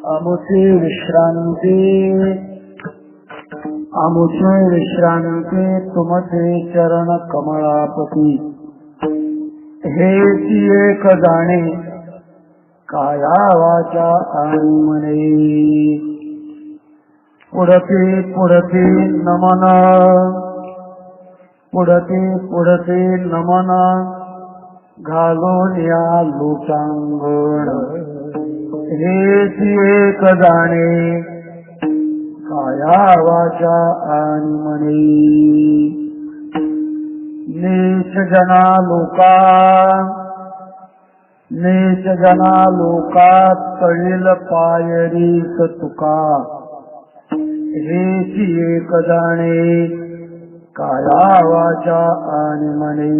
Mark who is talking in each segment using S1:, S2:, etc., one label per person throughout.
S1: अमुची विश्रांती तुमचे चरण कमळापती। हे एक जाणे काया वाचा आणि मने। पुढती नमन पुढती नमन घालून या लोटांगण। हे एक जाणे काया वाचा आणि मने। नीच जना लोका तळील पायरीस तुका। हे एक जाणे काया वाचा आणि मने।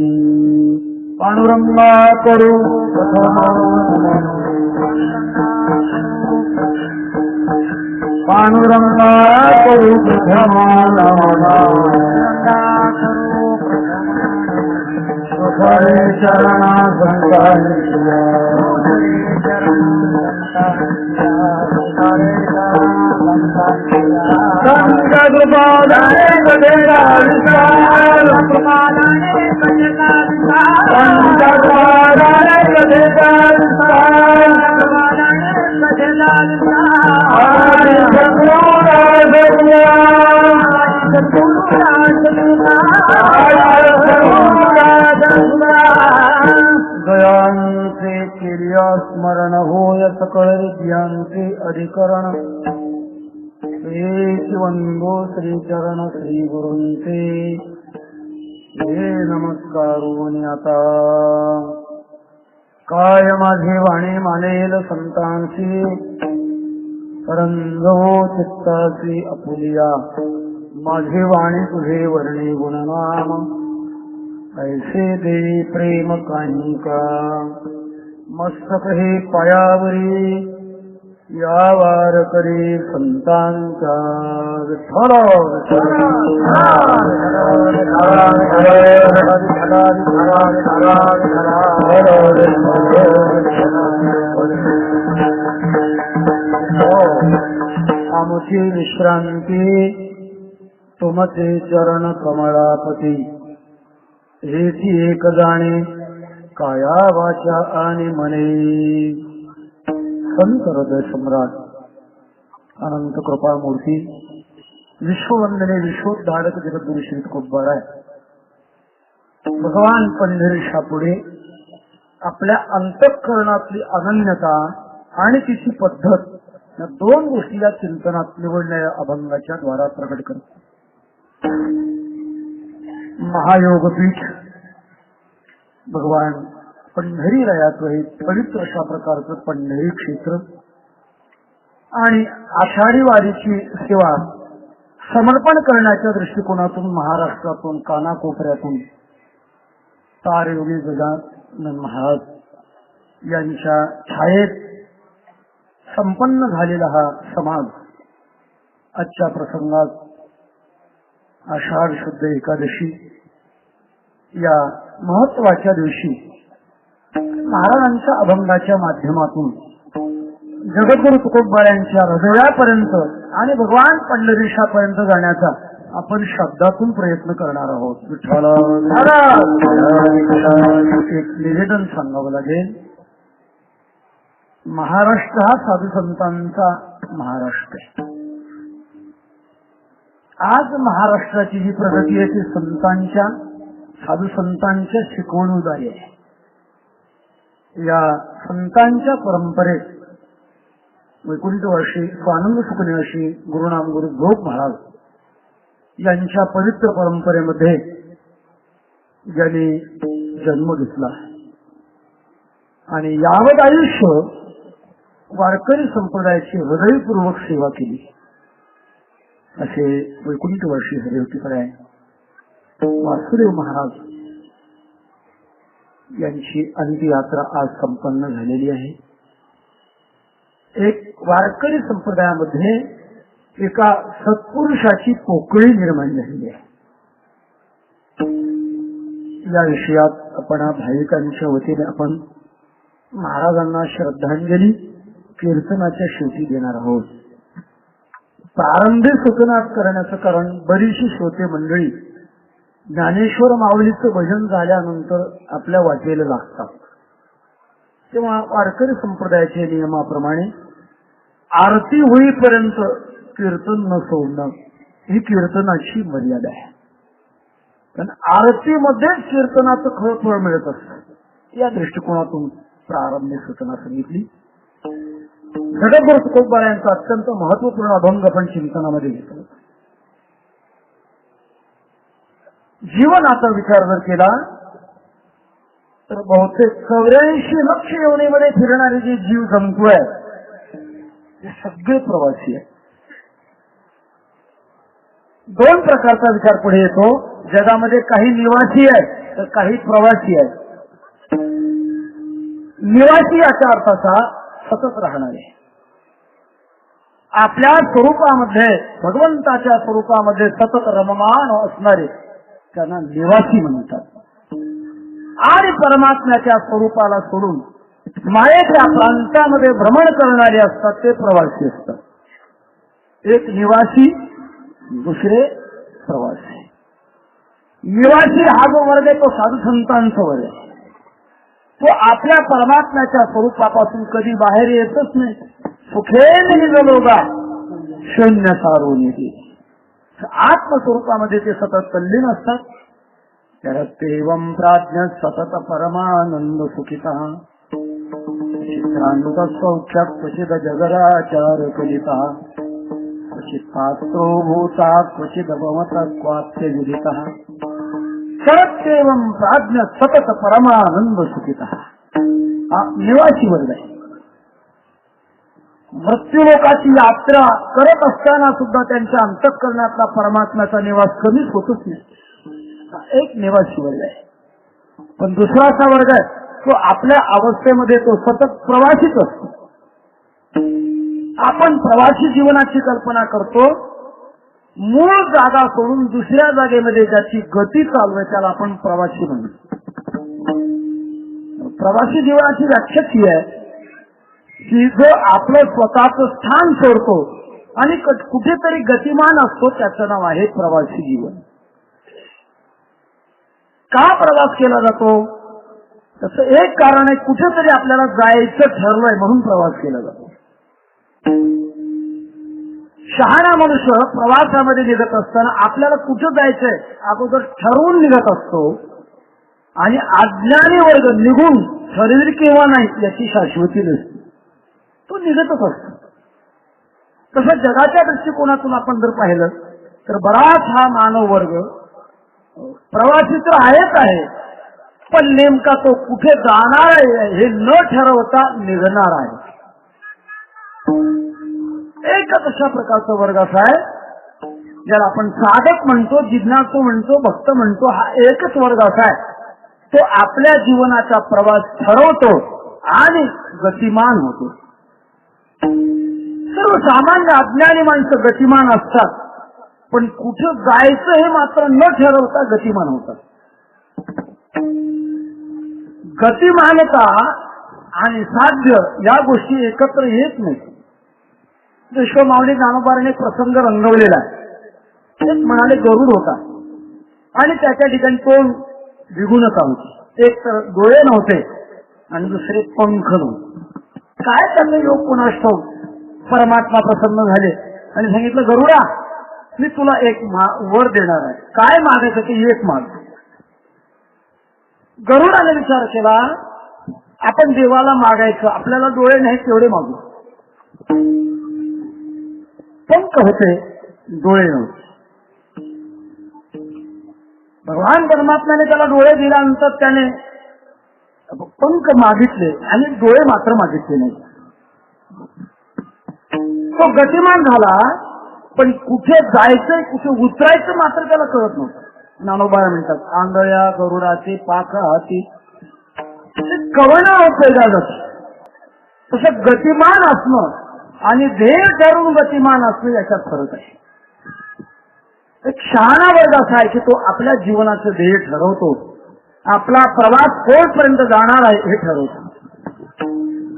S1: पांडुरंगा करू पांडुरंगा करू सुखरे चरणा दयांचे क्रिया स्मरण होय सकळ विद्यांचे अधिकरण। वंदो श्री चरण श्री गुरूंचे हे नमस्कारून आता। काय माझे वाणी मानेल संतांची रंगो चित्ताची अपुलिया। माझे वाणी तुझे वर्णे गुणनाम ऐसे दे प्रेम कानिका। मस्तक हे पायावरी या वार करी संतांचा विठ्ठल। आमुची विश्रांती तुमचे चरण कमळापती। हेची एक जाणे काया वाचा आणि मने। संत हृदय सम्राट अनंत कृपा मूर्ती विश्ववंदने विश्वोद्धारक जगद्गुरु श्री तुकोबाराय भगवान पंढरीशा पुढे आपल्या अंतःकरणातली अनन्यता आणि तिची पद्धत या दोन गोष्टी या चिंतनात निवडणाऱ्या अभंगाच्या द्वारा प्रकट करतात। महायोगपीठ भगवान पंढरीरायाचं हे पवित्र अशा प्रकारचं पंढरी क्षेत्र आणि आषाढी वारीची सेवा समर्पण करण्याच्या दृष्टिकोनातून महाराष्ट्रातून कानाकोपऱ्यातून तारयोगी गजानन महाराज यांच्या छायेत संपन्न झालेला हा समाज आजच्या प्रसंगात आषाढ शुद्ध एकादशी या महत्वाच्या दिवशी महाराजांच्या अभंगाच्या माध्यमातून जगद्गुरु तुकोबारायांच्या हृदयापर्यंत आणि भगवान पंढरीशापर्यंत जाण्याचा आपण शब्दातून प्रयत्न करणार आहोत। विठ्ठल एक निवेदन सांगावं लागेल। महाराष्ट्र हा साधू संतांचा महाराष्ट्र आहे। आज महाराष्ट्राची जी प्रगती आहे ती संतांच्या साधू संतांच्या शिकवणूद्वारे आहे। या संतांच्या परंपरेत वैकुंठवासी स्वानंद सुखनिवासी गुरुनाम गुरु गोप महाराज यांच्या पवित्र परंपरेमध्ये ज्यांनी जन्म घेतला आणि यावत आयुष्य वारकरी संप्रदायाची हृदयपूर्वक सेवा केली असे वैकुंठवासी हरिवतीपराय वासुदेव महाराज यांची अंत्ययात्रा आज संपन्न झालेली आहे। एक वारकरी संप्रदायामध्ये एका सत्पुरुषाची पोकळी निर्माण झालेली आहे। या विषयात आपण भाविकांच्या वतीने आपण महाराजांना श्रद्धांजली कीर्तनाच्या शेवटी देणार आहोत. प्रारंभी सूचना करण्याचं कारण बरीचशी श्रोते मंडळी ज्ञानेश्वर माऊलीचं भजन झाल्यानंतर आपल्या वाटेला लागतात. तेव्हा वारकरी संप्रदायाच्या नियमाप्रमाणे आरती होईपर्यंत कीर्तन न सोडणं ही कीर्तनाची मर्यादा आहे. कारण आरतीमध्येच कीर्तनाचं खरं फळ मिळत असतं. या दृष्टिकोनातून प्रारंभी सूचना सांगितली. जगद्गुरु तुकोबा यांचा अत्यंत महत्वपूर्ण अभंग आपण चिंतनामध्ये घेतला. जीवनाचा विचार जर केला तर बहुतेक 84 लक्ष योनीमध्ये फिरणारे जे जीव जंतू आहेत ते सगळे प्रवासी आहेत. दोन प्रकारचा विचार पुढे येतो. जगामध्ये काही निवासी आहेत तर काही प्रवासी आहेत. निवासी याच्या अर्थाचा सतत राहणारे, आपल्या स्वरूपामध्ये भगवंताच्या स्वरूपामध्ये सतत रममान असणारे त्यांना निवासी म्हणतात. आणि परमात्म्याच्या स्वरूपाला सोडून मायेच्या प्रांतामध्ये भ्रमण करणारे असतात ते प्रवासी असतात. एक निवासी, दुसरे प्रवासी. निवासी हा जो वर्ग आहे तो साधू संतांचा वर्ग आहे. तो आपल्या परमात्म्याच्या स्वरूपापासून कधी बाहेर येतच नाही. सुखेने निघलोगा शून्य सारून येते. आत्मस्वरूपामध्ये ते सतत तल्लीन असतात. तेवं प्राज्ञ सतत परमानंद सुखिता सौख्य क्वचिद जगराचार कलिता क्वचित पात्रो भूता क्वचिद भवत क्वात्य विदिता शरत्येवं प्राज्ञ सतत परमानंद सुखिता. हा निवासी वर्ग आहे. मृत्यूलोकाची यात्रा करत असताना सुद्धा त्यांच्या अंतःकरणातला परमात्म्याचा निवास कमीच होतच नाही. एक निवासी वर्ग आहे. पण दुसरा असा वर्ग आहे तो आपल्या अवस्थेमध्ये तो सतत प्रवासीच असतो. आपण प्रवासी जीवनाची कल्पना करतो. मूळ जागा सोडून दुसऱ्या जागेमध्ये ज्याची गती चालू आहे त्याला आपण प्रवासी म्हणतो. प्रवासी जीवनाची व्याख्या ही आहे की जो आपलं स्वतःचं स्थान सोडतो आणि कुठेतरी गतिमान असतो त्याचं नाव आहे प्रवासी जीवन. का प्रवास केला जातो? त्याचं एक कारण आहे, कुठेतरी आपल्याला जायचं ठरलंय म्हणून प्रवास केला जातो. शहाणा मनुष्य प्रवासामध्ये निघत असताना आपल्याला कुठं जायचंय अगोदर ठरवून निघत असतो आणि अज्ञानी वर्ग निघून ठरेल किंवा नाही याची शाश्वती नसते. तो निघतच असतो. तसं जगाच्या दृष्टिकोनातून आपण जर पाहिलं तर बराच हा मानव वर्ग प्रवासी तर आहेच आहे, पण नेमका तो कुठे जाणार आहे हे न ठरवता निघणार आहे. एकच अशा प्रकारचा वर्ग असा आहे ज्याला आपण साधक म्हणतो, जिज्ञासू म्हणतो, भक्त म्हणतो. हा एकच वर्ग असा आहे तो आपल्या जीवनाचा प्रवास ठरवतो आणि गतिमान होतो. सर्वसामान्य अज्ञानी माणसं गतिमान असतात, पण कुठं जायचं हे मात्र न ठरवता गतिमान होतात. गतिमानता आणि साध्य या गोष्टी एकत्र येत नाही. विश्वमाऊली ज्ञानोबाने प्रसंग रंगवलेला आहे. एक म्हणाले गरुड होता आणि त्याच्या ठिकाणी तोंड द्विगुणता होती. एक तर डोळे नव्हते आणि दुसरे पंख नव्हते. काय त्यांना योग कोणास ठाऊक. परमात्मा प्रसन्न झाले आणि सांगितलं, गरुडा मी तुला एक वर देणार आहे. काय मागायचं ते एक माग. गरुडाने विचार केला, आपण देवाला मागायचं, आपल्याला डोळे नाही तेवढे मागू. पंख होते, डोळे नव्हते. भगवान परमात्म्याने त्याला डोळे दिल्यानंतर त्याने पंख मागितले आणि डोळे मात्र मागितले नाही. तो गतिमान झाला, पण कुठे जायचंय कुठे उतरायचं मात्र त्याला कळत नव्हतं. ज्ञानोबा म्हणतात, आंधळ्या गरुडाचे पाख हाती कवणा पैदा जात. तसं गतिमान असणं आणि ध्येय ठरवून गतिमान असणं याच्यात फरक आहे. एक शहाणा वर्ग असा आहे की तो आपल्या जीवनाचं ध्येय ठरवतो, आपला प्रवास कोणपर्यंत जाणार आहे हे ठरवतो.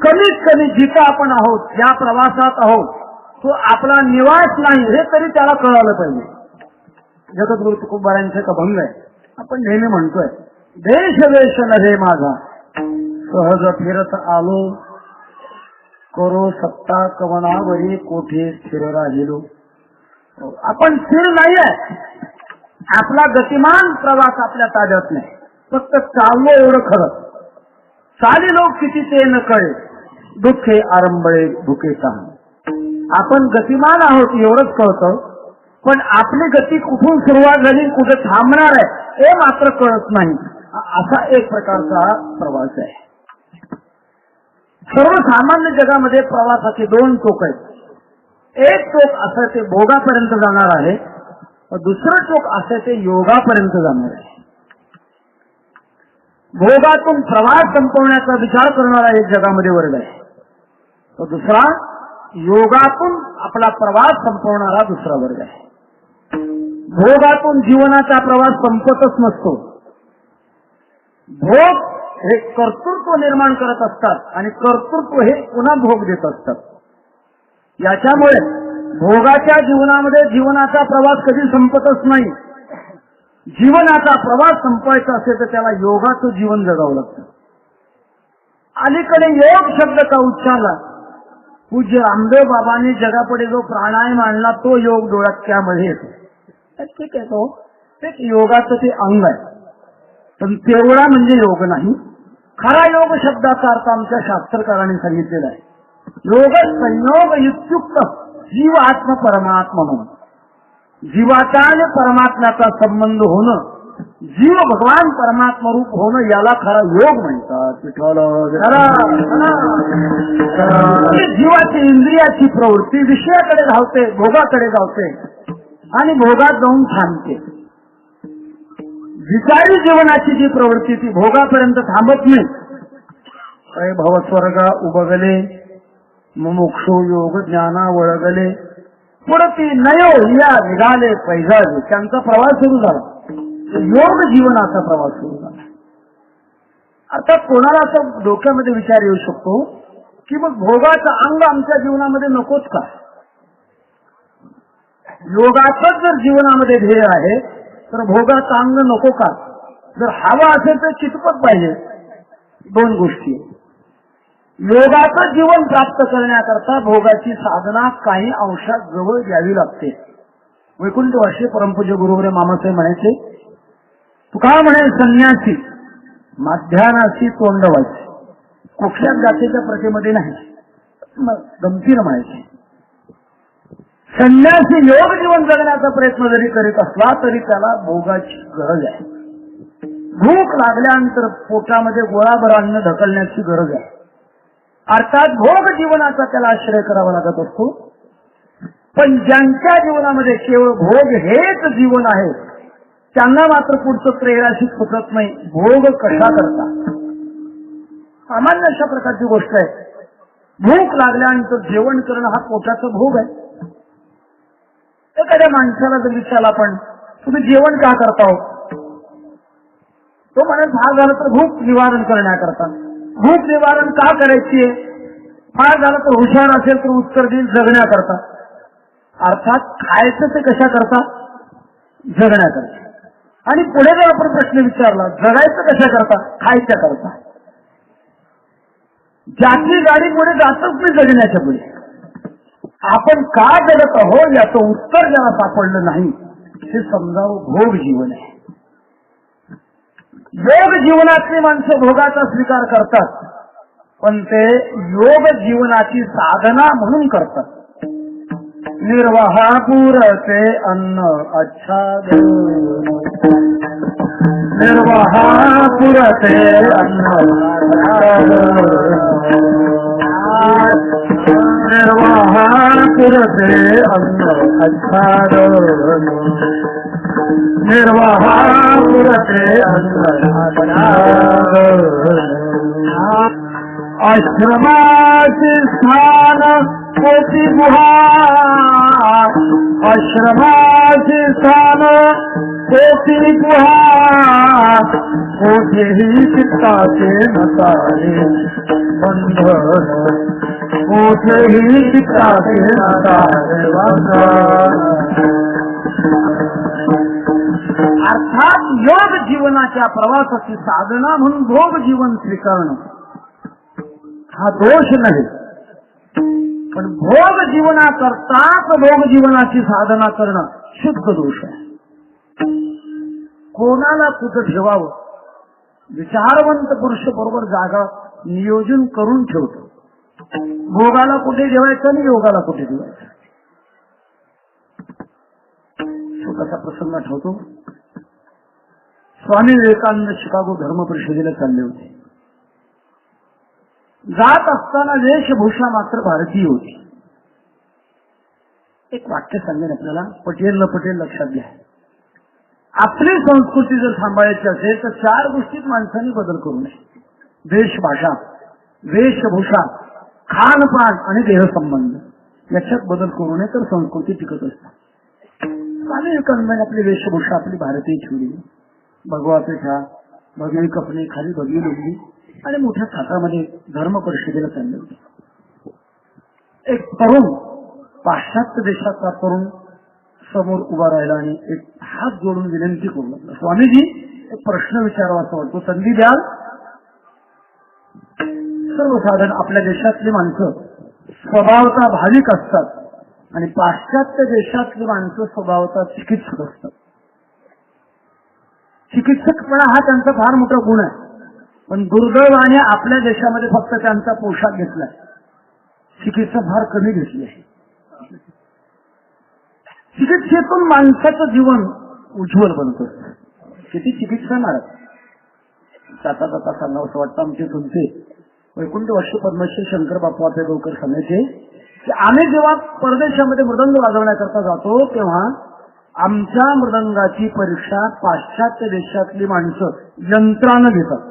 S1: कमीत कमी जिथं आपण आहोत, ज्या प्रवासात आहोत, तो आपला निवास नाही हे तरी त्याला कळालं पाहिजे. जगद्गुरु तुकोबारांचे अभंग आहे, आपण नेहमी म्हणतोय, देश देश नव्हे माझा, सहज फिरत आलो, करो सत्ता कवनावरी कोठे स्थिर राहिलो. आपण स्थिर नाहीये, आपला गतिमान प्रवास आपल्या ताब्यात नाही, फक्त चाललो एवढं खरं. चाली लोक किती ते न कळे, दुःखे आरंभळे भुके सांग. आपण गतिमान आहोत एवढंच कळतं, पण आपली गती कुठून सुरुवात झाली, कुठे थांबणार आहे हे मात्र कळत नाही. असा एक प्रकारचा प्रवास आहे. सर्वसामान्य जगामध्ये प्रवासाचे दोन टोक आहेत. एक टोक असं ते भोगापर्यंत जाणार आहे, दुसरं टोक असं ते योगापर्यंत जाणार आहे. भोगातून प्रवास संपवण्याचा विचार करणारा एक जगामध्ये वर्ग आहे, तो दुसरा योगातून आपला प्रवास संपवणारा दुसरा वर्ग आहे. भोगातून जीवनाचा प्रवास संपतच नसतो. भोग हे कर्तृत्व निर्माण करत असतात आणि कर्तृत्व हे पुन्हा भोग देत असतात. याच्यामुळे भोगाच्या जीवनामध्ये जीवनाचा प्रवास कधी संपतच नाही. जीवनाचा प्रवास संपवायचा असेल तर त्याला योगाचं जीवन जगावं लागतं. अलीकडे योग शब्द का उच्चारला, पूज्य रामदेव बाबांनी जगापुढे जो प्राणायाम आणला तो योग डोळ्यात त्यामध्ये येतो. ठीक आहे, तो एक योगाचं ते अंग आहे, पण तेवढा म्हणजे योग नाही. खरा योग शब्दाचा अर्थ आमच्या शास्त्रकारांनी सांगितलेला आहे. योग संयोग युक्तयुक्त जीव आत्म परमात्मा म्हणून. जीवाचा आणि परमात्म्याचा संबंध होणं, जीव भगवान परमात्मा रूप होणं, याला खरा योग म्हणतात. जीवाची इंद्रियाची प्रवृत्ती विषयाकडे धावते, भोगाकडे धावते आणि भोगात जाऊन थांबते. विचारी जीवनाची जी प्रवृत्ती ती भोगापर्यंत थांबत नाही. भवस्वर्गा उबगले, मुमुक्षु योग ज्ञाना वळगले, पुढती नयो या निघाले पैजाले. त्यांचा प्रवास सुरू झाला, योग जीवनाचा प्रवास सुरू झाला. अर्थात कोणाला असं डोक्यामध्ये विचार येऊ शकतो की मग भोगाचं अंग आमच्या जीवनामध्ये नकोच का? योगाचंच जर जीवनामध्ये ध्येय आहे तर भोगाचं अंग नको का? जर हवा असेल तर चितपत पाहिजे. दोन गोष्टी. योगाचं जीवन प्राप्त करण्याकरता भोगाची साधना काही अंशात जवळ घ्यावी लागते. वैकुंठवासी परमपूज्य गुरुवरे मामासाहेब म्हणायचे, तुका म्हणे संन्यासी माध्यानासी तोंडवासी. कुठल्याच जातीच्या प्रथेमध्ये नाही, गमतीनं म्हणायचे. संन्यासी योग जीवन जगण्याचा प्रयत्न जरी करीत असला तरी त्याला भोगाची गरज आहे. भूक लागल्यानंतर पोटामध्ये गोळाभर अन्न ढकलण्याची गरज आहे. अर्थात भोग जीवनाचा त्याला आश्रय करावा लागत असतो. पण ज्यांच्या जीवनामध्ये केवळ भोग हेच जीवन आहे त्यांना मात्र पुढचं प्रेराशी सुचत नाही. भोग कशा करता? सामान्य अशा प्रकारची गोष्ट आहे. भूक लागल्यानंतर जेवण करणं हा पोटाचा भोग आहे. एखाद्या माणसाला जर विचारलं आपण, तुम्ही जेवण का करता हो? तो म्हणेल, फार झालं तर भूक निवारण करण्याकरता. भूक निवारण का करायची आहे? फार झालं तर हुशार असेल तर उत्तर देईल, जगण्याकरता. अर्थात खायचं ते कशा करता? जगण्याकरता. आणि पुढे जर आपण प्रश्न विचारला, जगायचं कशा करता? खायच्या करता. ज्याची गाडी पुढे जातच नाही जगण्याच्या पुढे. आपण का जगत आहोत याचं उत्तर ज्याला सापडलं नाही हे समजावं भोग जीवन आहे. योग जीवनातली माणसं भोगाचा स्वीकार करतात, पण ते योग जीवनाची साधना म्हणून करतात. निर्वाहा पुरते अन्न आच्छाद, निर्वाहा पुरते अन्न निर्वाहा पुरते अन्न आच्छाद, निर्वाहा पुरते अन्न आश्रमाचे स्थान कोटी गुहा, आश्रमाचे स्थान कोटी तुहा कोठेही चित्ताचे नसावे बंधन कोठेही चित्ताचे नसावे बंधन. अर्थात योग जीवनाच्या प्रवासाची साधना म्हणून भोग जीवन स्वीकारणं हा दोष नाही, पण भोग जीवनाकरताच भोग जीवनाची साधना करणं शुद्ध दोष आहे. कोणाला कुठं ठेवावं विचारवंत पुरुष बरोबर जागा नियोजन करून ठेवतो. भोगाला कुठे ठेवायचं आणि योगाला कुठे ठेवायचं. छोटासा प्रसंग आठवतो. स्वामी विवेकानंद शिकागो धर्म परिषदेला चालले होते. जात असताना वेशभूषा मात्र भारतीय होती. एक वाक्य सांगेन आपल्याला, पटेल न पटेल लक्षात घ्या. आपली संस्कृती जर सांभाळायची असेल तर 4 गोष्टीत माणसांनी बदल करू नये. वेशभाषा, वेशभूषा, खानपान आणि देहसंबंध याच्यात बदल करू नये तर संस्कृती टिकत असते. स्वामी विवेकानंदांनी आपली वेशभूषा आपली भारतीय ठेवली. भगवा पेठा, भगवी कपडे, खाली भगवी लुगडी आणि मोठ्या थाटामध्ये धर्म परिषदेला चालले होते. एक तरुण, पाश्चात्य देशाचा तरुण समोर उभा राहिला आणि एक हात जोडून विनंती करू लागला, स्वामीजी एक प्रश्न विचारावा असं वाटतो, संधी द्याल. सर्वसाधारण आपल्या देशातली माणसं स्वभावता भाविक असतात आणि पाश्चात्य देशातली माणसं स्वभावता चिकित्सक असतात. चिकित्सकपणा हा त्यांचा फार मोठा गुण आहे, पण दुर्दैवाने आपल्या देशामध्ये फक्त त्यांचा पोशाख घेतलाय, चिकित्सा फार कमी घेतली आहे. चिकित्सेतून माणसाचं जीवन उज्ज्वल बनत असतं. किती चिकित्सा महाराज जाता जाता सांगावं असं वाटतं. आमचे तुमचे वैकुंठ वर्ष पद्मश्री शंकर बापू आपेगावकर सांगायचे की आम्ही जेव्हा परदेशामध्ये मृदंग वाजवण्याकरता जातो तेव्हा आमच्या मृदंगाची परीक्षा पाश्चात्य देशातली माणसं यंत्रानं घेतात.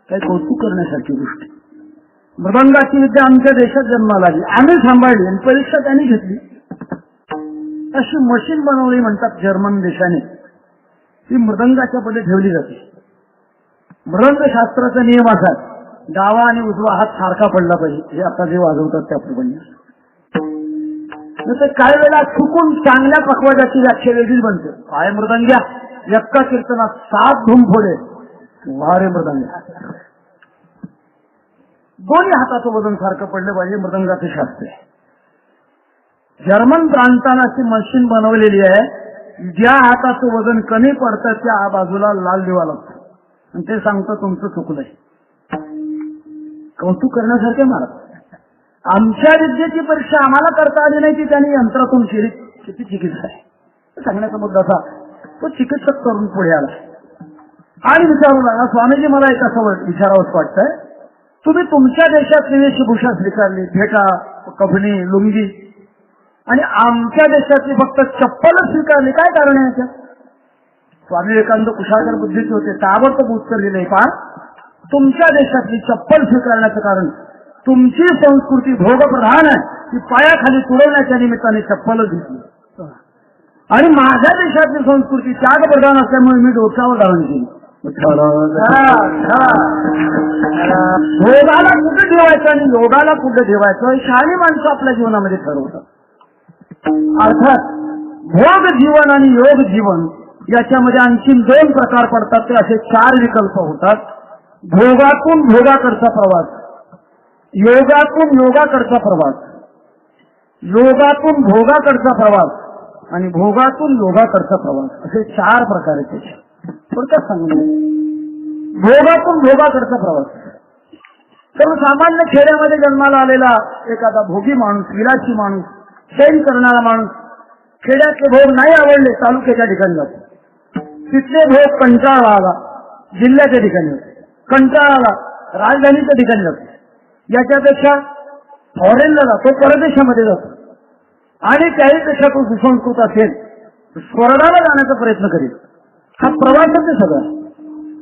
S1: काही कौतुक करण्यासारखी गोष्ट. मृदंगाची विद्या आमच्या देशात जन्माला आली, आम्ही सांभाळली आणि परीक्षा त्यांनी घेतली. अशी मशीन बनवली म्हणतात जर्मन देशाने, ती मृदंगाच्या मध्ये ठेवली जाते. मृदंग शास्त्राचा नियम असा, डावा आणि उजवा हात सारखा पडला पाहिजे, हे आता जे वाजवतात त्याप्रमाणे. तर काही वेळेला चुकून चांगल्या पक्वाजाची व्याख्या वेगळीच बनते. काय मृदंग्या एक्का कीर्तनात 7 धूम फोडे, वारे मृदंग्या. दोन्ही हाताचं वजन सारखं पडलं पाहिजे, मृदंगाचं शास्त्र आहे. जर्मन प्रांतानं अशी मशीन बनवलेली आहे, ज्या हाताचं वजन कमी पडतं त्या बाजूला लाल दिवा लागतो आणि ते सांगतं तुमचं चुकलंय. कौतुक करण्यासारखे महाराज. आमच्या विद्येची परीक्षा आम्हाला करता आली नाही ती त्यांनी यंत्रातून केली. किती चिकित्सा आहे सांगण्याचा मुद्दा असा. तो चिकित्सक करून पुढे आला आणि विचारू लागला, स्वामीजी मला एक असं विचारावंच वाटतंय, तुम्ही तुमच्या देशात वेशभूषा स्वीकारली, फेटा, कफनी, लुंगी, आणि आमच्या देशातली फक्त चप्पलच स्वीकारली, काय कारण आहे याच्यात? स्वामी विवेकानंद कुशागर बुद्धीचे होते, ताबडतोब उत्तर दिले, पहा तुमच्या देशातली चप्पल स्वीकारण्याचं कारण तुमची संस्कृती भोगप्रधान आहे, ती पायाखाली तुडवण्याच्या निमित्ताने चप्पलच घेतली, आणि माझ्या देशातली संस्कृती त्यागप्रधान असल्यामुळे मी डोक्यावर धारण केली. भोगाला कुठे ठेवायचं आणि योगाला कुठे ठेवायचं शहाणी माणसं आपल्या जीवनामध्ये ठरवतात. अर्थात भोग जीवन आणि योग जीवन याच्यामध्ये आणखी 2 प्रकार पडतात. ते असे 4 विकल्प होतात. भोगातून भोगाकडचा प्रवास, योगातून योगाकडचा प्रवास, योगातून भोगाकडचा प्रवास आणि भोगातून योगाकडचा प्रवास, असे 4 प्रकार आहेत त्याचे. थोडक्यात सांगून भोगातून भोगाकडचा प्रवास. सर्वसामान्य खेड्यामध्ये जन्माला आलेला एखादा भोगी माणूस, विलासी माणूस, सैन करणारा माणूस, खेड्यातले भोग नाही आवडले तालुक्याच्या ठिकाणी जातो, तिथले भोग कंटाळा आला जिल्ह्याच्या ठिकाणी जातो, कंटाळा आला राजधानीच्या ठिकाणी जातो, याच्यापेक्षा फॉरेनला जातो, परदेशामध्ये जातो, आणि त्याहीपेक्षा तो सुसंस्कृत असेल स्वर्गाला जाण्याचा प्रयत्न करेल. हा प्रवासच आहे सगळा.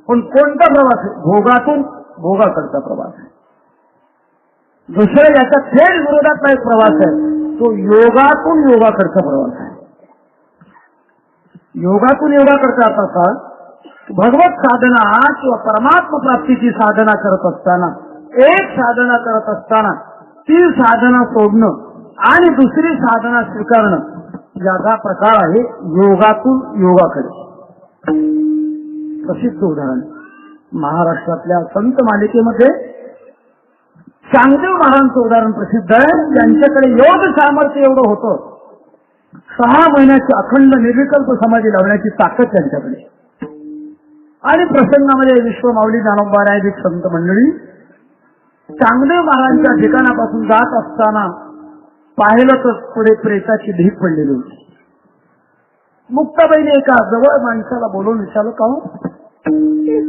S1: पण कोणता प्रवास आहे? भोगातून भोगाकडचा प्रवास आहे. दुसरं याच्या थेट विरोधातला एक प्रवास आहे, तो योगातून योगाकडचा प्रवास आहे. योगातून योगा करत असाल, भगवत साधना किंवा परमात्मा प्राप्तीची साधना करत असताना, एक साधना करत असताना ती साधना सोडणं आणि दुसरी साधना स्वीकारणं, याचा प्रकार आहे योगातून योगाकडे. प्रसिद्ध उदाहरण महाराष्ट्रातल्या संत मालिकेमध्ये चांगदेव महाराजांचं उदाहरण प्रसिद्ध आहे. त्यांच्याकडे योग सामर्थ्य एवढं होतं, 6 महिन्याची अखंड निर्विकल्प समाधी लावण्याची ताकद त्यांच्याकडे. आणि प्रसंगामध्ये विश्वमाऊली ज्ञानोबा राय संत मंडळी चांगदेव महाराजांच्या ठिकाणापासून जात असताना पाहिलं तर पुढे प्रेताची ढीग पडलेली होती. मुक्ताबाईने एका जवळ माणसाला बोलवून विचारलं, का हो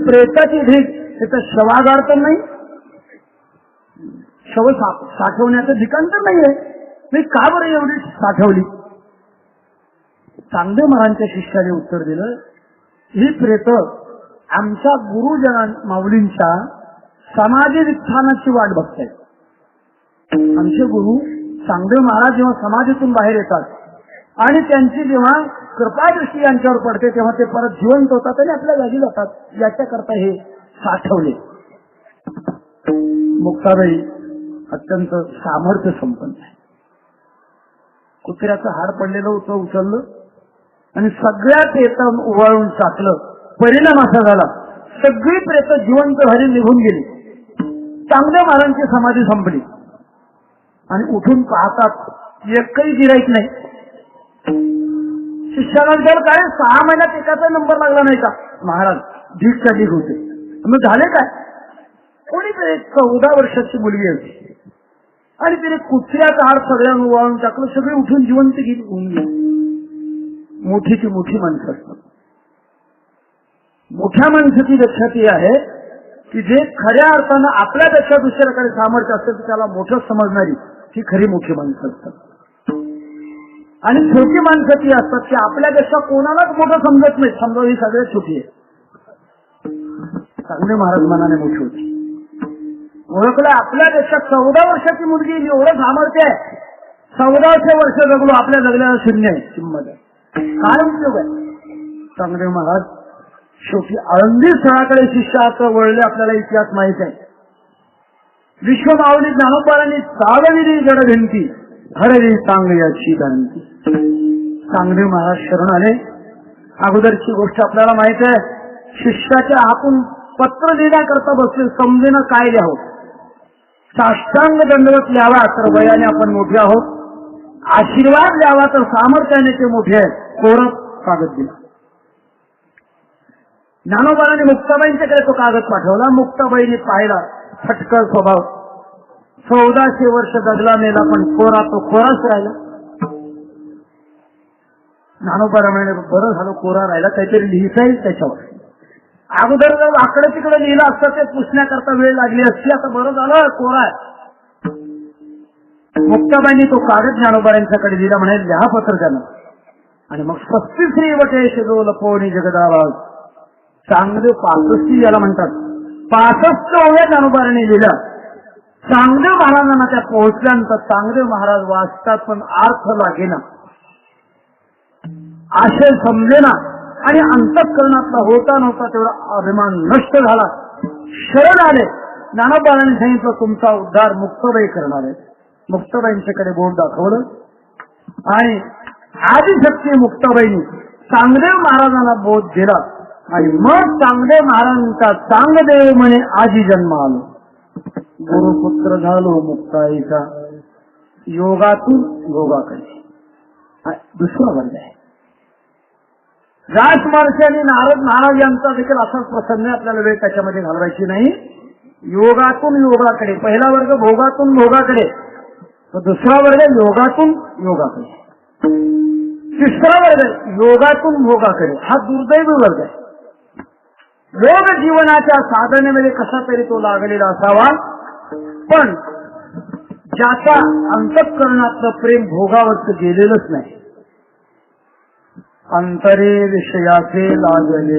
S1: प्रेताची ढीग, त्याचं शवागार तर नाही, शव साठवण्याचं ठिकाण तर नाहीये, मी का बरं एवढी साठवली? चांगदेव महाराजांच्या शिष्याने उत्तर दिलं, ही प्रेत आमच्या गुरुजनां माऊलींच्या समाधी वित्थानाची वाट बघतायत. आमचे गुरु चांगदेव महाराज जेव्हा समाधीतून बाहेर येतात आणि त्यांची जेव्हा कृपादृष्टी यांच्यावर पडते तेव्हा ते परत जिवंत होतात आणि आपल्या जागी जातात, याच्याकरता हे साठवले. मुक्ताबाई अत्यंत सामर्थ्य संपन्न आहे. कुत्र्याचं हाड पडलेलं होतं, उचललं आणि सगळ्या प्रेत उवाळून टाकलं. परिणाम असा झाला, सगळी प्रेत जिवंत झाली, निघून गेली. चांगदेव महाराजांची समाधी संपली आणि उठून पाहतात एकही गिराईक नाही. शिष्याला विचारलं, काय 6 महिन्यात एकाचा नंबर लागला नाही का? महाराज ढीगच्या ढीग होते. मग झाले काय? कोणीतरी 14 वर्षाची मुलगी होती आणि तिने कुत्र्याचा हाड सगळ्यांना उवाळून टाकलं, सगळी उठून जिवंत गेली, होऊन गेली. मोठीची मोठी माणसं असतात. मोठ्या माणसाची दक्षा ती आहे की जे खऱ्या अर्थानं आपल्यापेक्षा दुसऱ्याकडे सामर्थ्य असेल तर त्याला मोठं समजणारी ती खरी मोठी माणसं असतात. आणि छोटी माणसं ती असतात की आपल्यापेक्षा कोणालाच मोठं समजत नाही, समजा ही सगळ्यात छोटी आहे. चांगले महाराज मनाने मोठी होती. ओळखलं आपल्यापेक्षा 14 वर्षाची मुलगी, एवढं सामर्थ्य आहे, 1400 वर्ष जगलो, आपल्या जगल्याला शून्य आहे किंमत आहे, काय उपयोग आहे? चांगदेव महाराज शेवटी आळंदी स्थळाकडे शिष्याचं वळले. आपल्याला इतिहास माहित आहे. विश्वमाऊली ज्ञानोबांनी चालविली जडभिंती, हरली चांगल्याची दांती. चांगदेव महाराज शरण आले. अगोदरची गोष्ट आपल्याला माहित आहे. शिष्याच्या हातून पत्र लिहिण्याकरता बसले, समजेना काय लिहावं. साष्टांग दंडवत लिहावा तर वयाने आपण मोठे आहोत, आशीर्वाद लिहावा तर सामर्थ्याने ते मोठे आहेत. कोरं कागद दिला. ज्ञानोबाने मुक्ताबाईंच्याकडे तो कागद पाठवला. मुक्ताबाईने पाहिला, फटकळ स्वभाव, 1400 वर्ष जगला मेला पण कोरा तो कोराच राहिला. ज्ञानोबा म्हणाले, बरं झालं कोरा राहिला, काहीतरी लिहिता येईल त्याच्यावर. अगोदर जर आकडे तिकडे लिहिलं असतं ते पुसण्याकरता वेळ लागली असती, आता बरं झालं कोरा आहे. मुक्ताबाईंनी तो कागद ज्ञानोबा दिला. म्हणे लिहा पत्र त्यानं. आणि मग 35 वटेश जो लपवणी जगदावाज, चांगदेव 65 याला म्हणतात, 65 ओव्या ज्ञानोबाने लिहिल्या. चांगदेव महाराजांना त्या पोहोचल्यानंतर चांगदेव महाराज वाचतात पण अर्थ लागेना, आशय समजेना आणि अंतःकरणातला होता नव्हता तेवढा अभिमान नष्ट झाला. शरण आले. ज्ञानोबाने सांगितलं, तुमचा उद्धार मुक्ताबाई करणार आहे. मुक्ताबाईंच्याकडे बोट दाखवलं आणि आदिशक्ती मुक्ताबाईंनी चांगदेव महाराजांना बोध दिला. आणि मग चांगदेव महाराजांचा चांगदेव म्हणे आजी जन्म आलो, गुरुपुत्र झालो मुक्ताईचा, योगातून योगाकडे. दुसरा वर्ग आहे. राज महर्षी आणि नारद महाराज यांचा देखील असाच प्रसंग, आपल्याला वेळ त्याच्यामध्ये घालवायची नाही. योगातून योगाकडे. पहिला वर्ग भोगातून भोगाकडे, तर दुसरा वर्ग योगातून योगाकडे. तिसरा वर्ग योगातून भोगाकडे. हा दुर्दैवी वर्ग आहे. योग जीवनाच्या साधनेमध्ये कसा तरी तो लागलेला असावा, पण ज्याचा अंतःकरणातलं प्रेम भोगावरच गेलेलंच नाही. अंतरे विषयाचे लागले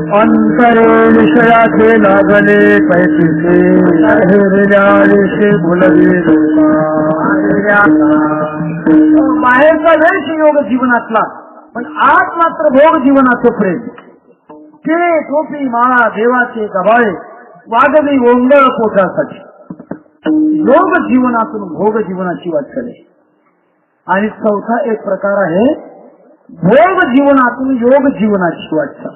S1: अंतरे विषयाचे लागले पैसे हृदयाचे भुलवे बाहेरचा वेश योग जीवनातला पण आत मात्र भोग जीवनाचं प्रेम ते टोपी माळा देवाचे गबाळे वागवी ओंगळ पोटासाठी योग जीवनातून भोग जीवनाची वाटचाल आहे. आणि चौथा एक प्रकार आहे भोग जीवनातून योग जीवनाची वाटचाल.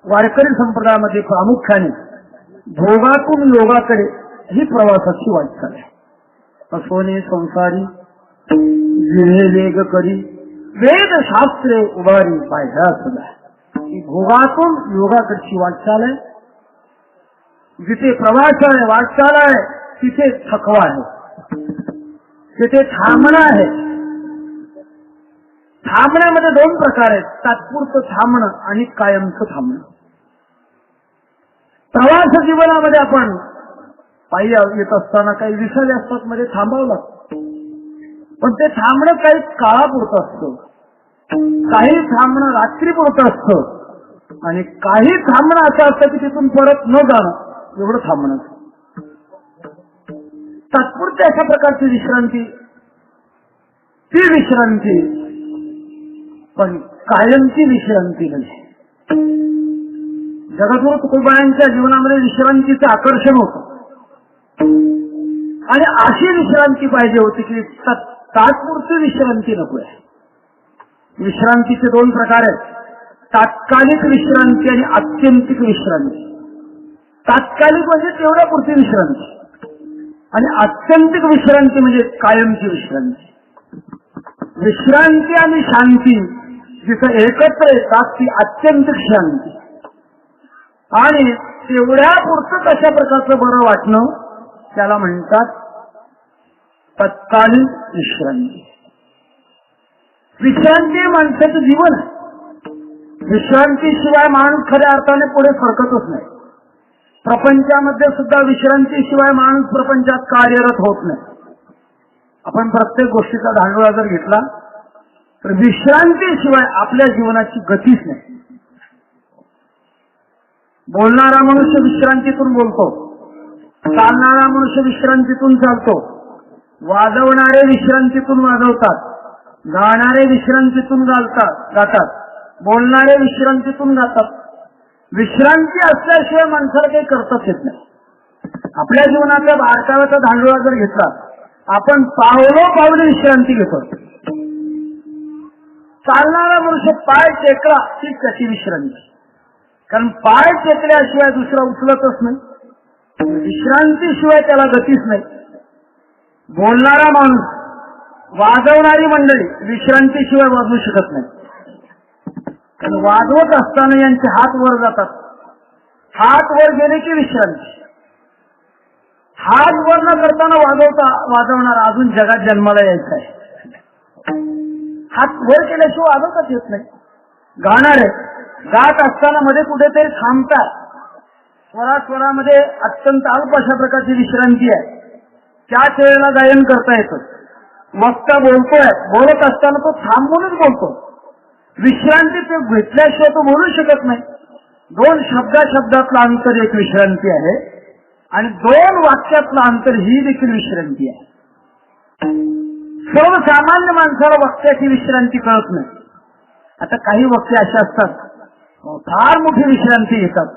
S1: वारकरी संप्रदायामध्ये प्रामुख्याने भोगातून योगाकडे ही प्रवासाची वाटचाल आहे. असोने संसारी जिरे वेग करी वेद शास्त्रे उभारी पाहिजा सुद्धा ही भोगातून योगाकडची वाटचाल आहे. जिथे प्रवास आहे वाटचाल आहे तिथे थकवा आहे, तिथे थांबणं आहे. थांबण्यामध्ये दोन प्रकार आहेत, तात्पुरतं थांबणं आणि कायमचं थांबणं. प्रवास जीवनामध्ये आपण पायी येत असताना काही विषय असतात मध्ये थांबावं लागतं, पण ते थांबणं काही काळापुरतं असतं, काही थांबणं रात्रीपुरतं असतं आणि काही थांबणं असं असतं की तिथून परत न जाणं एवढं थांबणं. तात्पुरती अशा प्रकारची विश्रांती ती विश्रांती पण कायमची विश्रांती नाही. जगद्गुरु तुकोबायांच्या जीवनामध्ये विश्रांतीचं आकर्षण होतं आणि अशी विश्रांती पाहिजे होती की तात्पुरती विश्रांती नको आहे. विश्रांतीचे दोन प्रकार आहेत, तात्कालिक विश्रांती आणि आत्यंतिक विश्रांती. तात्कालिक म्हणजे तेवढ्यापुरती विश्रांती आणि आत्यंतिक विश्रांती म्हणजे कायमची विश्रांती. विश्रांती आणि शांती जिथं एकत्र येतात ती आत्यंतिक शांती आणि तेवढ्यापुरतं अशा प्रकारचं बरं वाटणं त्याला म्हणतात तत्कालीन विश्रांती. विश्रांती माणसाचं जीवन आहे. विश्रांतीशिवाय माणूस खऱ्या अर्थाने पुढे सरकतच नाही. प्रपंचामध्ये सुद्धा विश्रांतीशिवाय माणूस प्रपंचात कार्यरत होत नाही. आपण प्रत्येक गोष्टीचा धांडोळा जर घेतला तर विश्रांतीशिवाय आपल्या जीवनाची गतीच नाही. बोलणारा मनुष्य विश्रांतीतून बोलतो, चालणारा मनुष्य विश्रांतीतून चालतो, वाजवणारे विश्रांतीतून वाजवतात, गाणारे विश्रांतीतून गातात, बोलणारे विश्रांतीतून गातात. विश्रांती असल्याशिवाय माणसाला काही करताच येत नाही. आपल्या जीवनातल्या बारकाव्याचा धांडोळा जर घेतला आपण पावले विश्रांती घेतो. चालणारा मनुष्य पाय टेकला की त्याची विश्रांती, कारण पाय टेकल्याशिवाय दुसरा उचलतच नाही. विश्रांतीशिवाय त्याला गतीच नाही. बोलणारा माणूस, वाजवणारी मंडळी विश्रांतीशिवाय वाजवू शकत नाही. कारण वाजवत असताना यांचे हात वर जातात, हात वर गेले की विश्रांती. हात वर न करताना वाजवणार अजून जगात जन्माला यायचं आहे. हात वर केल्याशिवाय वाजवताच येत नाही. गाणारे गात असताना मध्ये कुठेतरी थांबतात. स्वरामध्ये अत्यंत अल्प अशा प्रकारची विश्रांती आहे. त्याच वेळेला गायन करता येतं. वक्ता बोलतोय, बोलत असताना तो थांबूनच बोलतो. विश्रांती ते घेतल्याशिवाय तो बोलू शकत नाही. दोन शब्दातलं अंतर एक विश्रांती आहे आणि दोन वाक्यातलं अंतर ही देखील विश्रांती आहे. सर्वसामान्य माणसाला वक्त्याची विश्रांती कळत नाही. आता काही वक्ते असे असतात फार मोठी विश्रांती घेतात,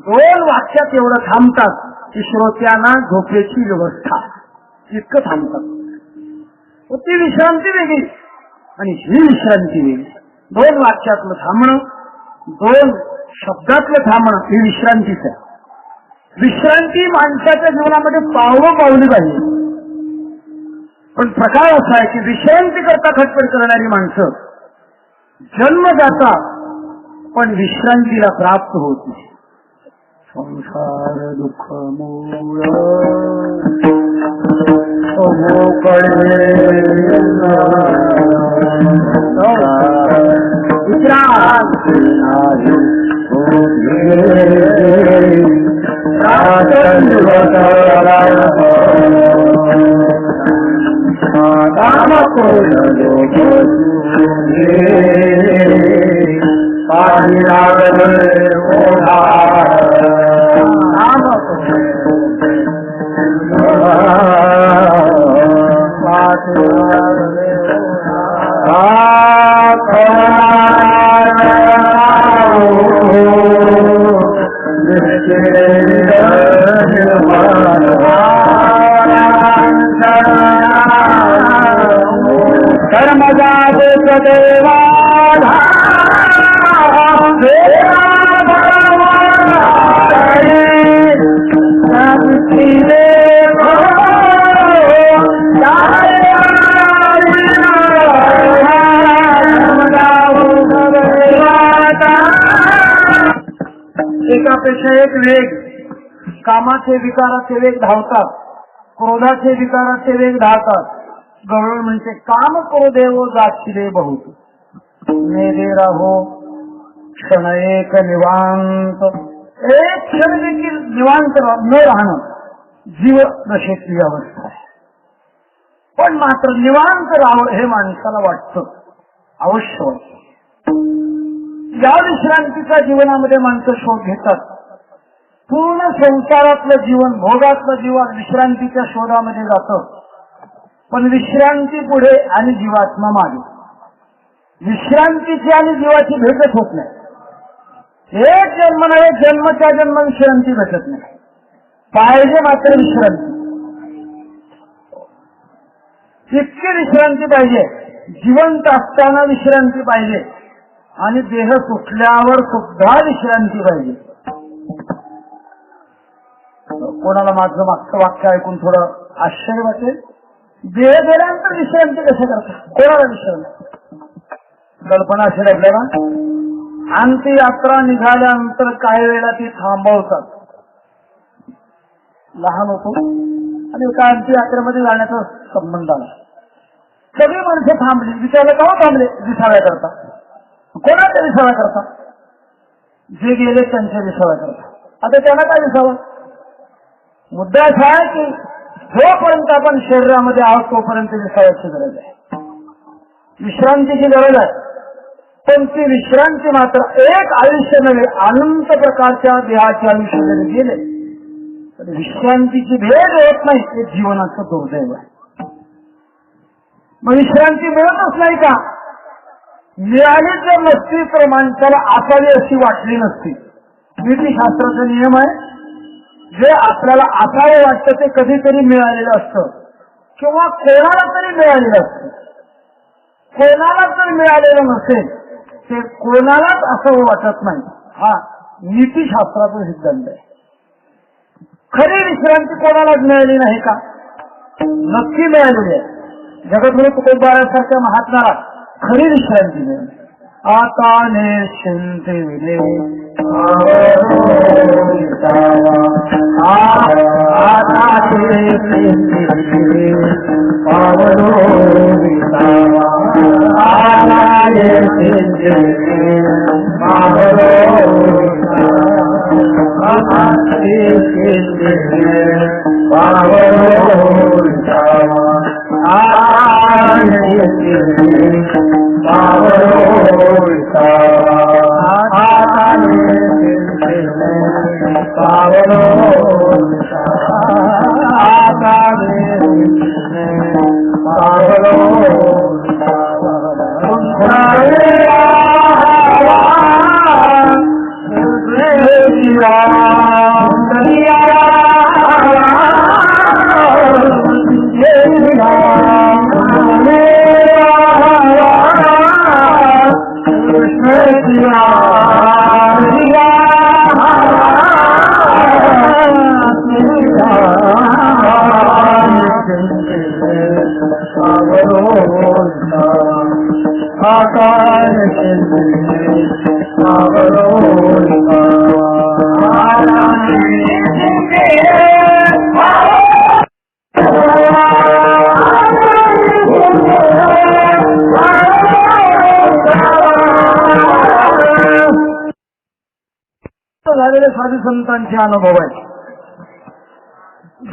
S1: दोन वाक्यात एवढं थांबतात की श्रोत्यांना झोपेची व्यवस्था इतकं थांबतात. ती विश्रांती वेगळी आणि ही विश्रांती वेगळी. दोन वाक्यातलं थांबणं, दोन शब्दातलं थांबणं ही विश्रांतीच आहे. विश्रांती माणसाच्या जीवनामध्ये पावली पाहिजे. पण प्रकार असा आहे की विश्रांती करता खटपट करणारी माणसं जन्म जाता पण विश्रांतीला प्राप्त होत नाही. संसार दुःख मूळ पाणी लागले देवा एकापेक्षा एक वेग, कामाचे विकाराचे वेग धावतात, क्रोधाचे विकाराचे वेग धावतात. गरुड म्हणजे काम करो देव जाचिले बहुत मेरे राहो क्षण एक निवांत. एक क्षण देखील निवांत न राहणं जीव दशेची अवस्था आहे. पण मात्र निवांत राहावं हे माणसाला वाटतं, अवश्य वाटतं. या विश्रांतीच्या जीवनामध्ये माणसं शोध घेतात. पूर्ण संसारातलं जीवन, भोगातलं जीवन विश्रांतीच्या शोधामध्ये जातं. पण विश्रांती पुढे आणि जीवात्मा मागे. विश्रांतीची आणि जीवाची भेटच होत नाही. एक जन्म नव्हे, जन्मच्या जन्म विश्रांती भेटत नाही. पाहिजे मात्र विश्रांती. इतकी विश्रांती पाहिजे, जिवंत असताना विश्रांती पाहिजे आणि देह सुटल्यावर सुद्धा विश्रांती पाहिजे. कोणाला माझं मागचं वाक्य ऐकून थोडं आश्चर्य वाटेल. देह गेल्यानंतर विश्रांती कशी करतात? कोणाला विश्रांती? कल्पना असेल आपल्याला. अंत्ययात्रा निघाल्यानंतर काही वेळेला ती थांबवतात. लहान होतो आणि एका अंत्ययात्रेमध्ये जाण्याचा संबंध आला. सगळी माणसं थांबली. विचारलं का थांबले? विसाव्या करता. कोणाच्या विसाव्या करता? जे गेले त्यांच्या विसाव्या करता. आता त्यांना काय विसावं? मुद्दा असा आहे की जोपर्यंत आपण शरीरामध्ये आहोत तोपर्यंत विसाव्याची गरज आहे, विश्रांतीची गरज आहे. पण ती विश्रांती मात्र एक आयुष्य नव्हे, अनंत प्रकारच्या देहाचे आयुष्य जरी गेले तर विश्रांतीची भेट होत नाही. ते जीवनाचं दुर्दैव आहे. मग विश्रांती मिळतच नाही का? मिळाली जर नसती तर माणसाला असावी अशी वाटली नसती. नीतिशास्त्राचा नियम आहे, जे आपल्याला असावं वाटतं ते कधीतरी मिळालेलं असतं किंवा कोणाला तरी मिळालेलं असतं. कोणाला जर मिळालेलं नसेल ते कोणालाच असं वाटत नाही. हा नीतिशास्त्राचा सिद्धांत आहे. खरी विश्रांती कोणालाच मिळाली नाही का? नक्की मिळालेली आहे. जगद्गुरु तुकोबारासारख्या महात्म्याला खरी विश्रांती मिळाली. आता निश्चिंतीने झालेले साधू संतांचे अनुभव आहे.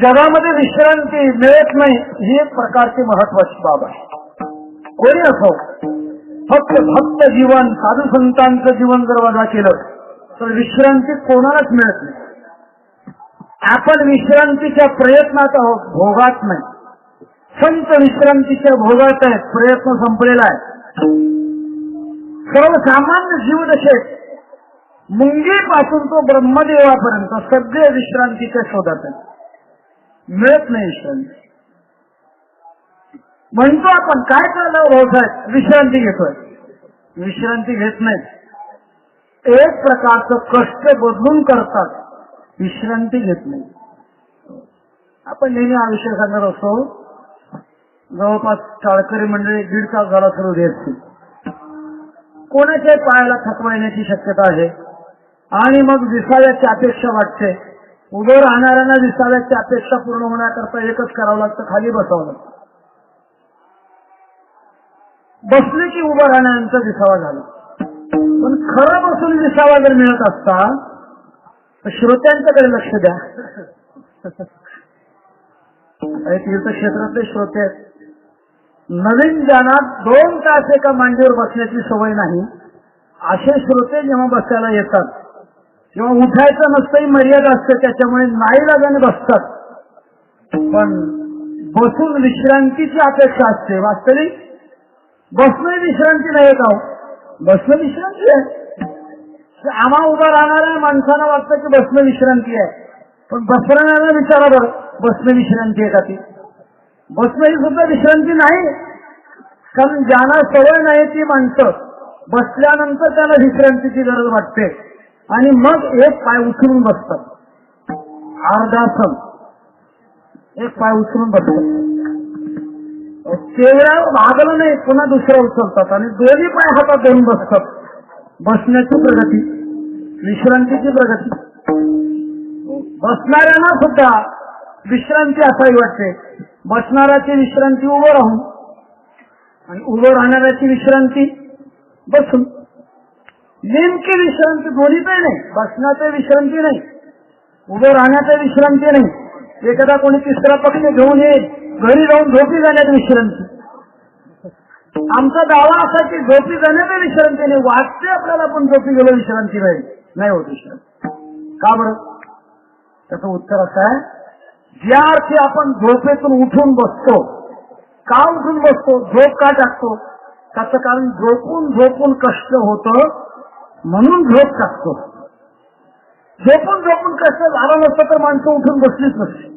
S1: जगामध्ये विश्रांती मिळत नाही ही एक प्रकारची महत्वाची बाब आहे. कोणी असो, फक्त भक्त जीवन साधू संतांचं जीवन जर वजा केलं तर विश्रांती कोणालाच मिळत नाही. आपण विश्रांतीच्या प्रयत्नात आहोत, भोगात नाही. संत विश्रांतीच्या भोगात आहेत, प्रयत्न संपलेला आहे. सर्वसामान्य जीवदशेत मुंगीपासून तो ब्रह्मदेवापर्यंत सगळे विश्रांतीच्या शोधात आहेत, मिळत नाही विश्रांती. म्हणतो आपण काय चाललं भाऊसाहेब, विश्रांती घेतोय, विश्रांती घेत नाही. एक प्रकारचं कष्ट बदलून करतात, विश्रांती घेत नाही. आपण नेहमी हा विषय सांगत असतो. जवळपास शाळकरी मंडळी 1.5 तास झाला सुरू देत, कोणाच्याही पायाला थकवा येण्याची शक्यता आहे आणि मग विसाव्याची अपेक्षा वाटते. उभं राहणाऱ्यांना विसाव्याची अपेक्षा पूर्ण होण्याकरता एकच करावं लागतं, खाली बसावं लागतं. बसले की उभं राहण्याचा विसावा झाला. पण खरं बसून विसावा जर मिळत असता तर श्रोत्यांच्याकडे लक्ष द्या. तीर्थक्षेत्रातले श्रोते आहेत, नवीन ज्ञानात 2 तास एका मांडीवर बसण्याची सवय नाही असे श्रोते जेव्हा बसायला येतात, जेव्हा उठायचं नसतंही मर्यादा असते, त्याच्यामुळे नाईलाजाने बसतात. पण बसून विश्रांतीची अपेक्षा असते. वास्तविक बसणं विश्रांती नाही का? बसणं विश्रांती आहे. आम्हा उभं राहणाऱ्या माणसाला वाटतं की बसणं विश्रांती आहे, पण बसणाऱ्यांना विचारा बरं, बसणं विश्रांती आहे का? ती बसणं ही सुद्धा विश्रांती नाही. कारण ज्यांना सवय नाही ती माणसं बसल्यानंतर त्याला विश्रांतीची गरज वाटते आणि मग एक पाय उचलून बसतात. अर्धासन एक पाय उचलून बसतात, तेवढ्या भागलं नाही पुन्हा दुसरा उचलतात आणि दोन्ही पाय हातात धरून बसतात. बसण्याची प्रगती, विश्रांतीची प्रगती. बसणाऱ्यांना सुद्धा विश्रांती असावी वाटते. बसणाऱ्याची विश्रांती उभं राहून आणि उभं राहणाऱ्याची विश्रांती बसून. नेमकी विश्रांती दोन्हीतही नाही. बसण्याची विश्रांती नाही, उभं राहण्याची विश्रांती नाही. एखादा कोणी तिसरा पक्ष घेऊन येईल, घरी जाऊन झोपी जाण्याची विश्रांती. आमचा दावा असा की झोपी जाण्याची विश्रांती नाही. वाटते आपल्याला पण झोपी गेलो विश्रांती नाही होत विश्रांती. का बरं? त्याचं उत्तर असं आहे, ज्या अर्थी आपण झोपेतून उठून बसतो, का उठून बसतो, झोप का टाकतो, त्याचं कारण झोपून झोपून कष्ट होतं म्हणून झोप टाकतो. झोपून झोपून कष्ट झालं नसतं तर माणसं उठून बसलीच नसते.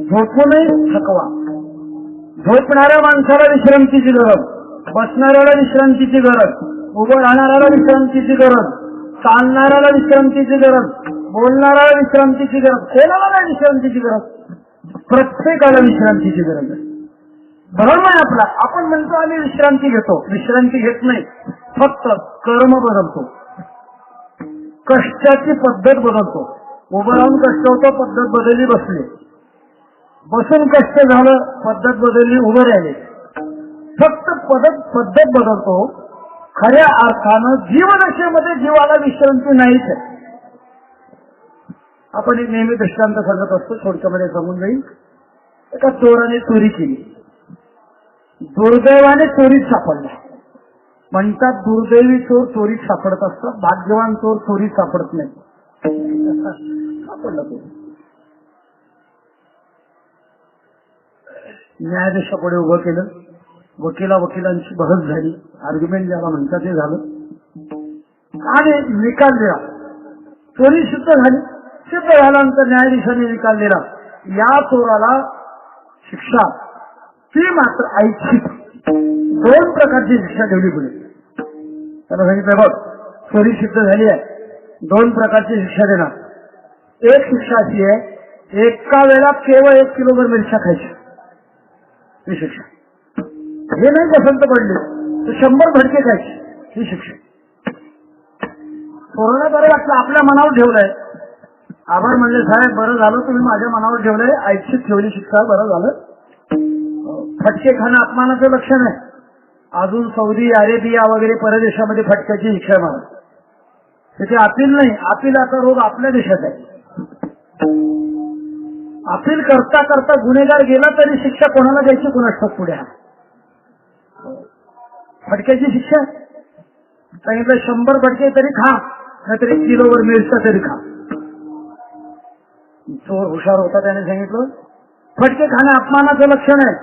S1: झोपूनही थकवा. झोपणाऱ्या माणसाला विश्रांतीची गरज, बसणाऱ्याला विश्रांतीची गरज, उभं राहणाऱ्याला विश्रांतीची गरज, चालणाऱ्याला विश्रांतीची गरज, बोलणाऱ्याला विश्रांतीची गरज. कोणाला नाही विश्रांतीची गरज? प्रत्येकाला विश्रांतीची गरज आहे. धर्म आहे आपला. आपण म्हणतो आम्ही विश्रांती घेतो, विश्रांती घेत नाही. फक्त कर्म बदलतो, कष्टाची पद्धत बदलतो. उभं राहून कष्ट होतं, पद्धत बदलली बसले. बसून कष्ट झालं, पद्धत बदलली उभं राहिले. फक्त पद्धत बदलतो. खऱ्या अर्थानं जीवदशेमध्ये जीवाला विश्रांती नाहीच आहे. आपण एक नेहमी दृष्टांत सांगत असतो, थोडक्यामध्ये सांगून जाईल. एका चोराने चोरी केली, दुर्दैवाने चोरीत सापडला. म्हणतात दुर्दैवी चोर चोरीत सापडत असतात, भाग्यवान चोर चोरीत सापडत नाही. सापडला तो. न्यायाधीशापुढे उभं केलं. वकिलांची बहस झाली, आर्ग्युमेंट ज्याला म्हणतात ते झालं आणि निकाल दिला. चोरी सिद्ध झाली. सिद्ध झाल्यानंतर न्यायाधीशाने निकाल दिला, या चोराला शिक्षा, ती मात्र ऐच्छिक. 2 प्रकारची शिक्षा ठेवली पुढे. त्याला सांगितलं, बघ चोरी सिद्ध झाली आहे, 2 प्रकारची शिक्षा देणार. एक शिक्षा अशी आहे, एका वेळा केवळ 1 किलोभर मिरच्या खायची, ही शिक्षा. हे नाही बसंत पडले तर 100 भडके खायचे, ही शिक्षा. कोरोना बरं वाटलं, आपल्या मनावर ठेवलंय. आभार म्हणले, साहेब बरं झालं तुम्ही माझ्या मनावर ठेवलंय, ऐच्छिक ठेवली शिक्षा, बरं झालं. फटके खाणं अपमानाचं लक्षण आहे. अजून सौदी अरेबिया वगैरे परदेशामध्ये फटक्याची शिक्षा आहे. मला तिथे अपील नाही. अपीलाचा रोग आपल्या देशात आहे. अपील करता करता गुन्हेगार गेला तरी शिक्षा कोणाला द्यायची, कुणास ठाऊक पुढे. फटक्याची शिक्षा सांगितलं 100 फटके तरी खा, नाहीतर 1 किलोवर मिरच्या तरी खा. चोर हुशार होता, त्याने सांगितलं फटके खाणं अपमानाचं लक्षण आहे,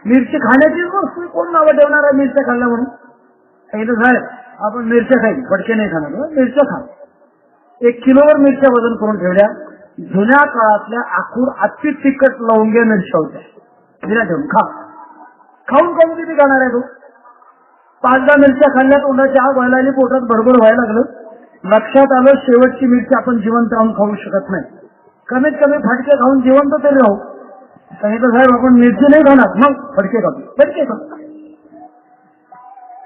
S1: मिरची खाण्याची वस्तू कोण नावं ठेवणार आहे मिरच्या खाल्ल्या म्हणून. सांगितलं साहेब आपण मिरच्या खाईल, फटके नाही खाणार, मिरच्या खा. 1 किलोवर मिरच्या वजन करून ठेवल्या. जुन्या काळातल्या आखूर अति तिखट लवंग्या मिरच्या होत्या, दिल्या ठेवून खा. खाऊन खाऊन किती खाणार आहे तो? 5-10 मिरच्या खाल्ल्या, तोंडाची आग व्हायला लागली, पोटात भरभर व्हायला लागलं. लक्षात आलं शेवटची मिरची आपण जिवंत राहून खाऊ शकत नाही, कमीत कमी फटके खाऊन जिवंत तरी राहू. सांगितलं साहेब आपण मिरची नाही खाणार, मग फटके खातो. फटके खातो.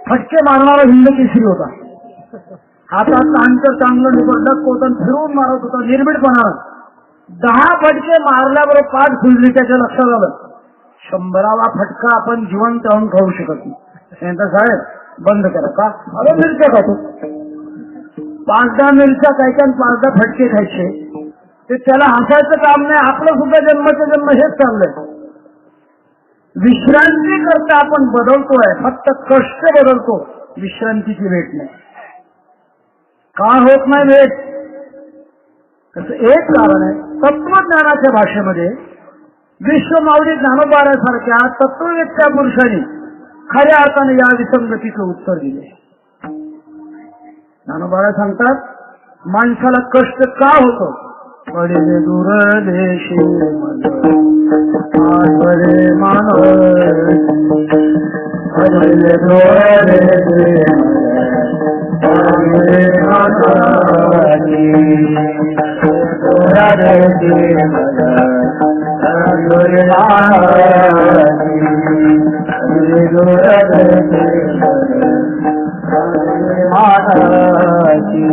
S1: फटके मारणारा हिंद केसरी होता, हातात कांतर चांगलं निवडलं कोतन फिरवून मारत होता निर्भीडपणा. 10 फटके मारल्याबरोबर पाठ फुलली. त्याच्या लक्षात आलं 100वा फटका आपण जिवंत राहून खाऊ शकत नाही. सांगितलं साहेब बंद करा. का? अरे मिरच्या खातो. 5-10 मिरच्या खायच्या आणि 5-10 फटके खायचे, ते त्याला हसायचं काम नाही. आपलं सुद्धा जन्माचं जन्म हेच चाललंय. विश्रांती करता आपण बदलतोय, फक्त कष्ट बदलतो, विश्रांतीची वेट नाही. का होत नाही वेट? त्याचं एक कारण आहे, तत्वज्ञानाच्या भाषेमध्ये विश्वमाऊली ज्ञानोबासारख्या तत्ववेत्या पुरुषांनी खऱ्या अर्थाने या विसंगतीचं उत्तर दिले. ज्ञानोबा सांगतात माणसाला कष्ट का होतो? पडले दूरदेशी आठवले मानव, पडले दूरदेशी आठवले मानवाची, दूरदेशी आठवले मानवाची, दूरदेशी मानवाची.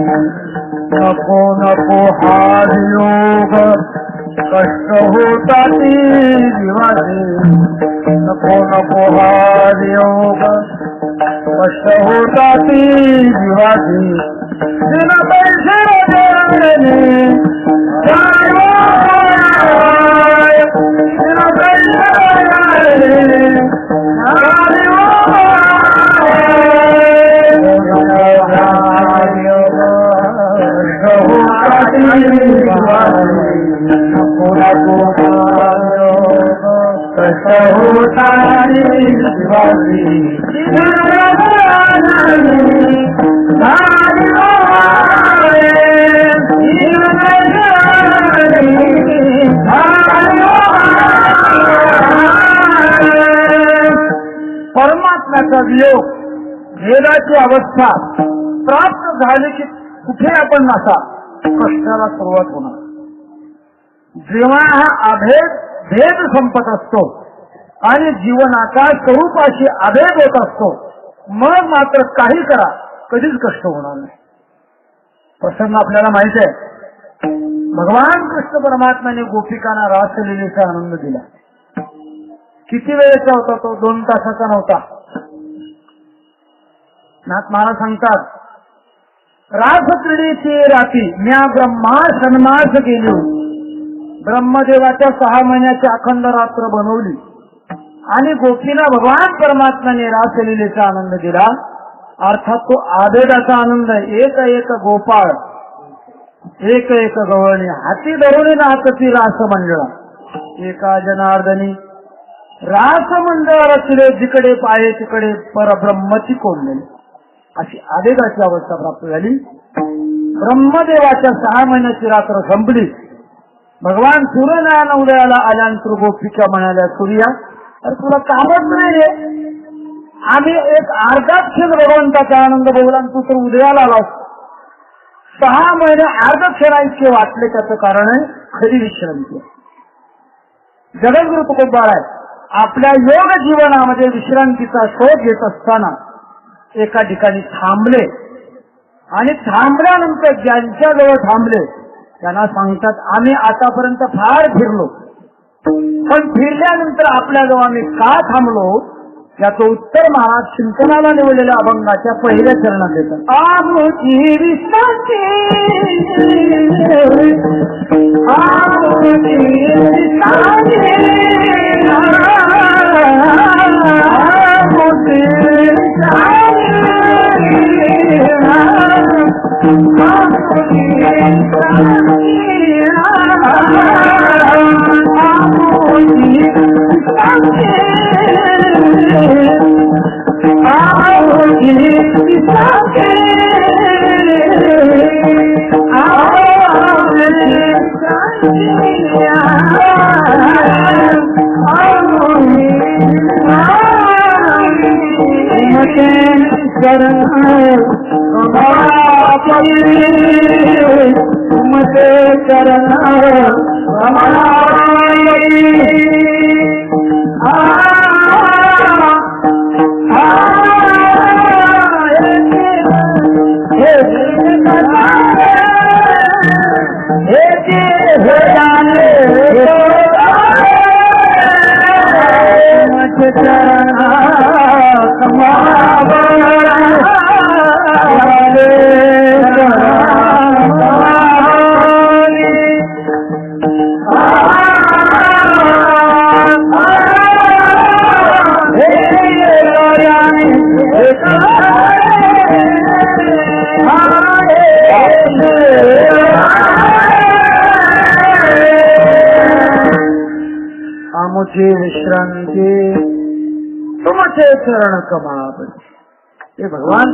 S1: नको नको हा योग कष्ट होता जीवाचे, नको नको हा योग कष्ट होता जीवाचे. बिना पैसे देणे बिना पैसे परमात्म्याचा वियोग, भेदाची अवस्था प्राप्त झाली की कुठे आपण नसा कष्टाला सुरुवात होणार. जेव्हा हा अभेद भेद संपत असतो आणि जीवनाचा स्वरूपाशी अभेद होत असतो, मग मात्र काही करा कधीच कष्ट होणार नाही. प्रसंग आपल्याला माहित आहे, भगवान कृष्ण परमात्म्याने गोपिकांना रासलीलेचा आनंद दिला. किती वेळेचा होता तो? 2 तासाचा नव्हता. नाथ महाराज सांगतात रासक्रीडेची राती म्या ब्रह्मा सन्मास केली. ब्रह्मदेवाच्या 6 महिन्याची अखंड रात्र बनवली आणि गोपीला भगवान परमात्म्याने रासलीलेचा आनंद दिला. अर्थात तो आभेदाचा आनंद. एक एक गोपाळ, एक एक गवळणी, हाती धरून नाचती रास मंडळा. एका जनार्दनी रास मंडळ रचले, जिकडे पाये तिकडे परब्रह्मची कोंडली. अशी आभेदाची अवस्था प्राप्त झाली. ब्रह्मदेवाच्या 6 महिन्याची रात्र संपली. भगवान सूर्यनारायण उदयाला आल्यानंतर गोपीच्या म्हणाल्या, सूर्या अरे तुला कामच नाहीये, आम्ही एक अर्धा क्षण भगवंताचा आनंद बघला तू तर उदयाला आलास. 6 महिने अर्ध क्षणांचे वाटले. त्याचं कारण आहे खरी विश्रांती. जगद्गुरु तुकोबार आहे आपल्या योग जीवनामध्ये विश्रांतीचा शोध घेत असताना एका ठिकाणी थांबले आणि थांबल्यानंतर ज्यांच्याजवळ थांबले त्यांना सांगतात आम्ही आतापर्यंत फार फिरलो, पण फिरल्यानंतर आपल्याजवळ आम्ही का थांबलो याचं उत्तर महाराज चिंतनाला निवडलेल्या अभंगाच्या पहिल्या चरणात देतात. आमची विश्रांती आमची विश्रांती मते चरण आमुची विश्रांती तुमचे चरण कमळापती. हे भगवान,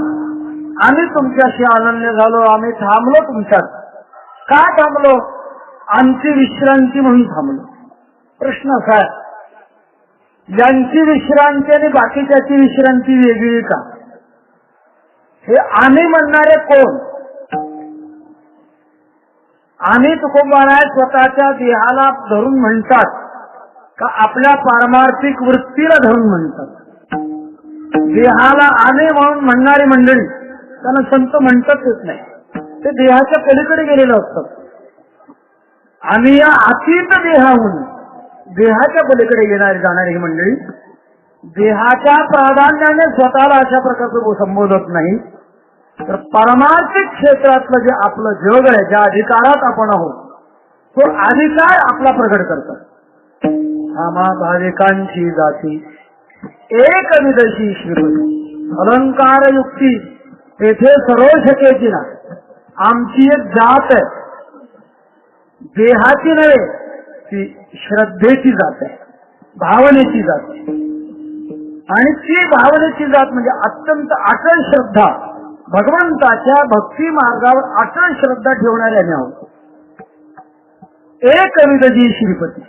S1: आम्ही तुमच्याशी अनन्य झालो, आम्ही थांबलो तुमच्यात. का थांबलो? आमची विश्रांती म्हणून थांबलो. प्रश्न असा आहे, ज्यांची विश्रांती आणि बाकीच्याची विश्रांती वेगळी का? हे आम्ही म्हणणारे कोण? आम्ही तुकोबाला स्वतःच्या देहाला धरून म्हणतात का आपल्या पारमार्थिक वृत्तीला धरून म्हणतात? देहाला आम्ही म्हणून म्हणणारी मंडळी त्यांना संत म्हणताच येत नाही. ते देहाच्या पलीकडे गेलेलं असतात. आम्ही या अतीत देहाहून देहाच्या पलीकडे येणारी जाणारी ही मंडळी देहाच्या प्राधान्याने स्वतःला अशा प्रकारचं संबोधत नाही, तर पारमार्थिक क्षेत्रातलं जे आपलं जग आहे, ज्या अधिकारात आपण आहोत, तो अधिकार आपला प्रगट करतात. आम्हा भाविकांची जाती एक विदशी श्रीपती अलंकार युक्ती तेथे सर्व शकेची ना. आमची एक जात आहे, देहाची नव्हे, ती श्रद्धेची जात आहे, भावनेची जात आहे. आणि ती भावनेची जात म्हणजे अत्यंत अटळ श्रद्धा, भगवंताच्या भक्ती मार्गावर अटळ श्रद्धा ठेवणाऱ्या आम्ही आहोत. एकविधजी श्रीपती,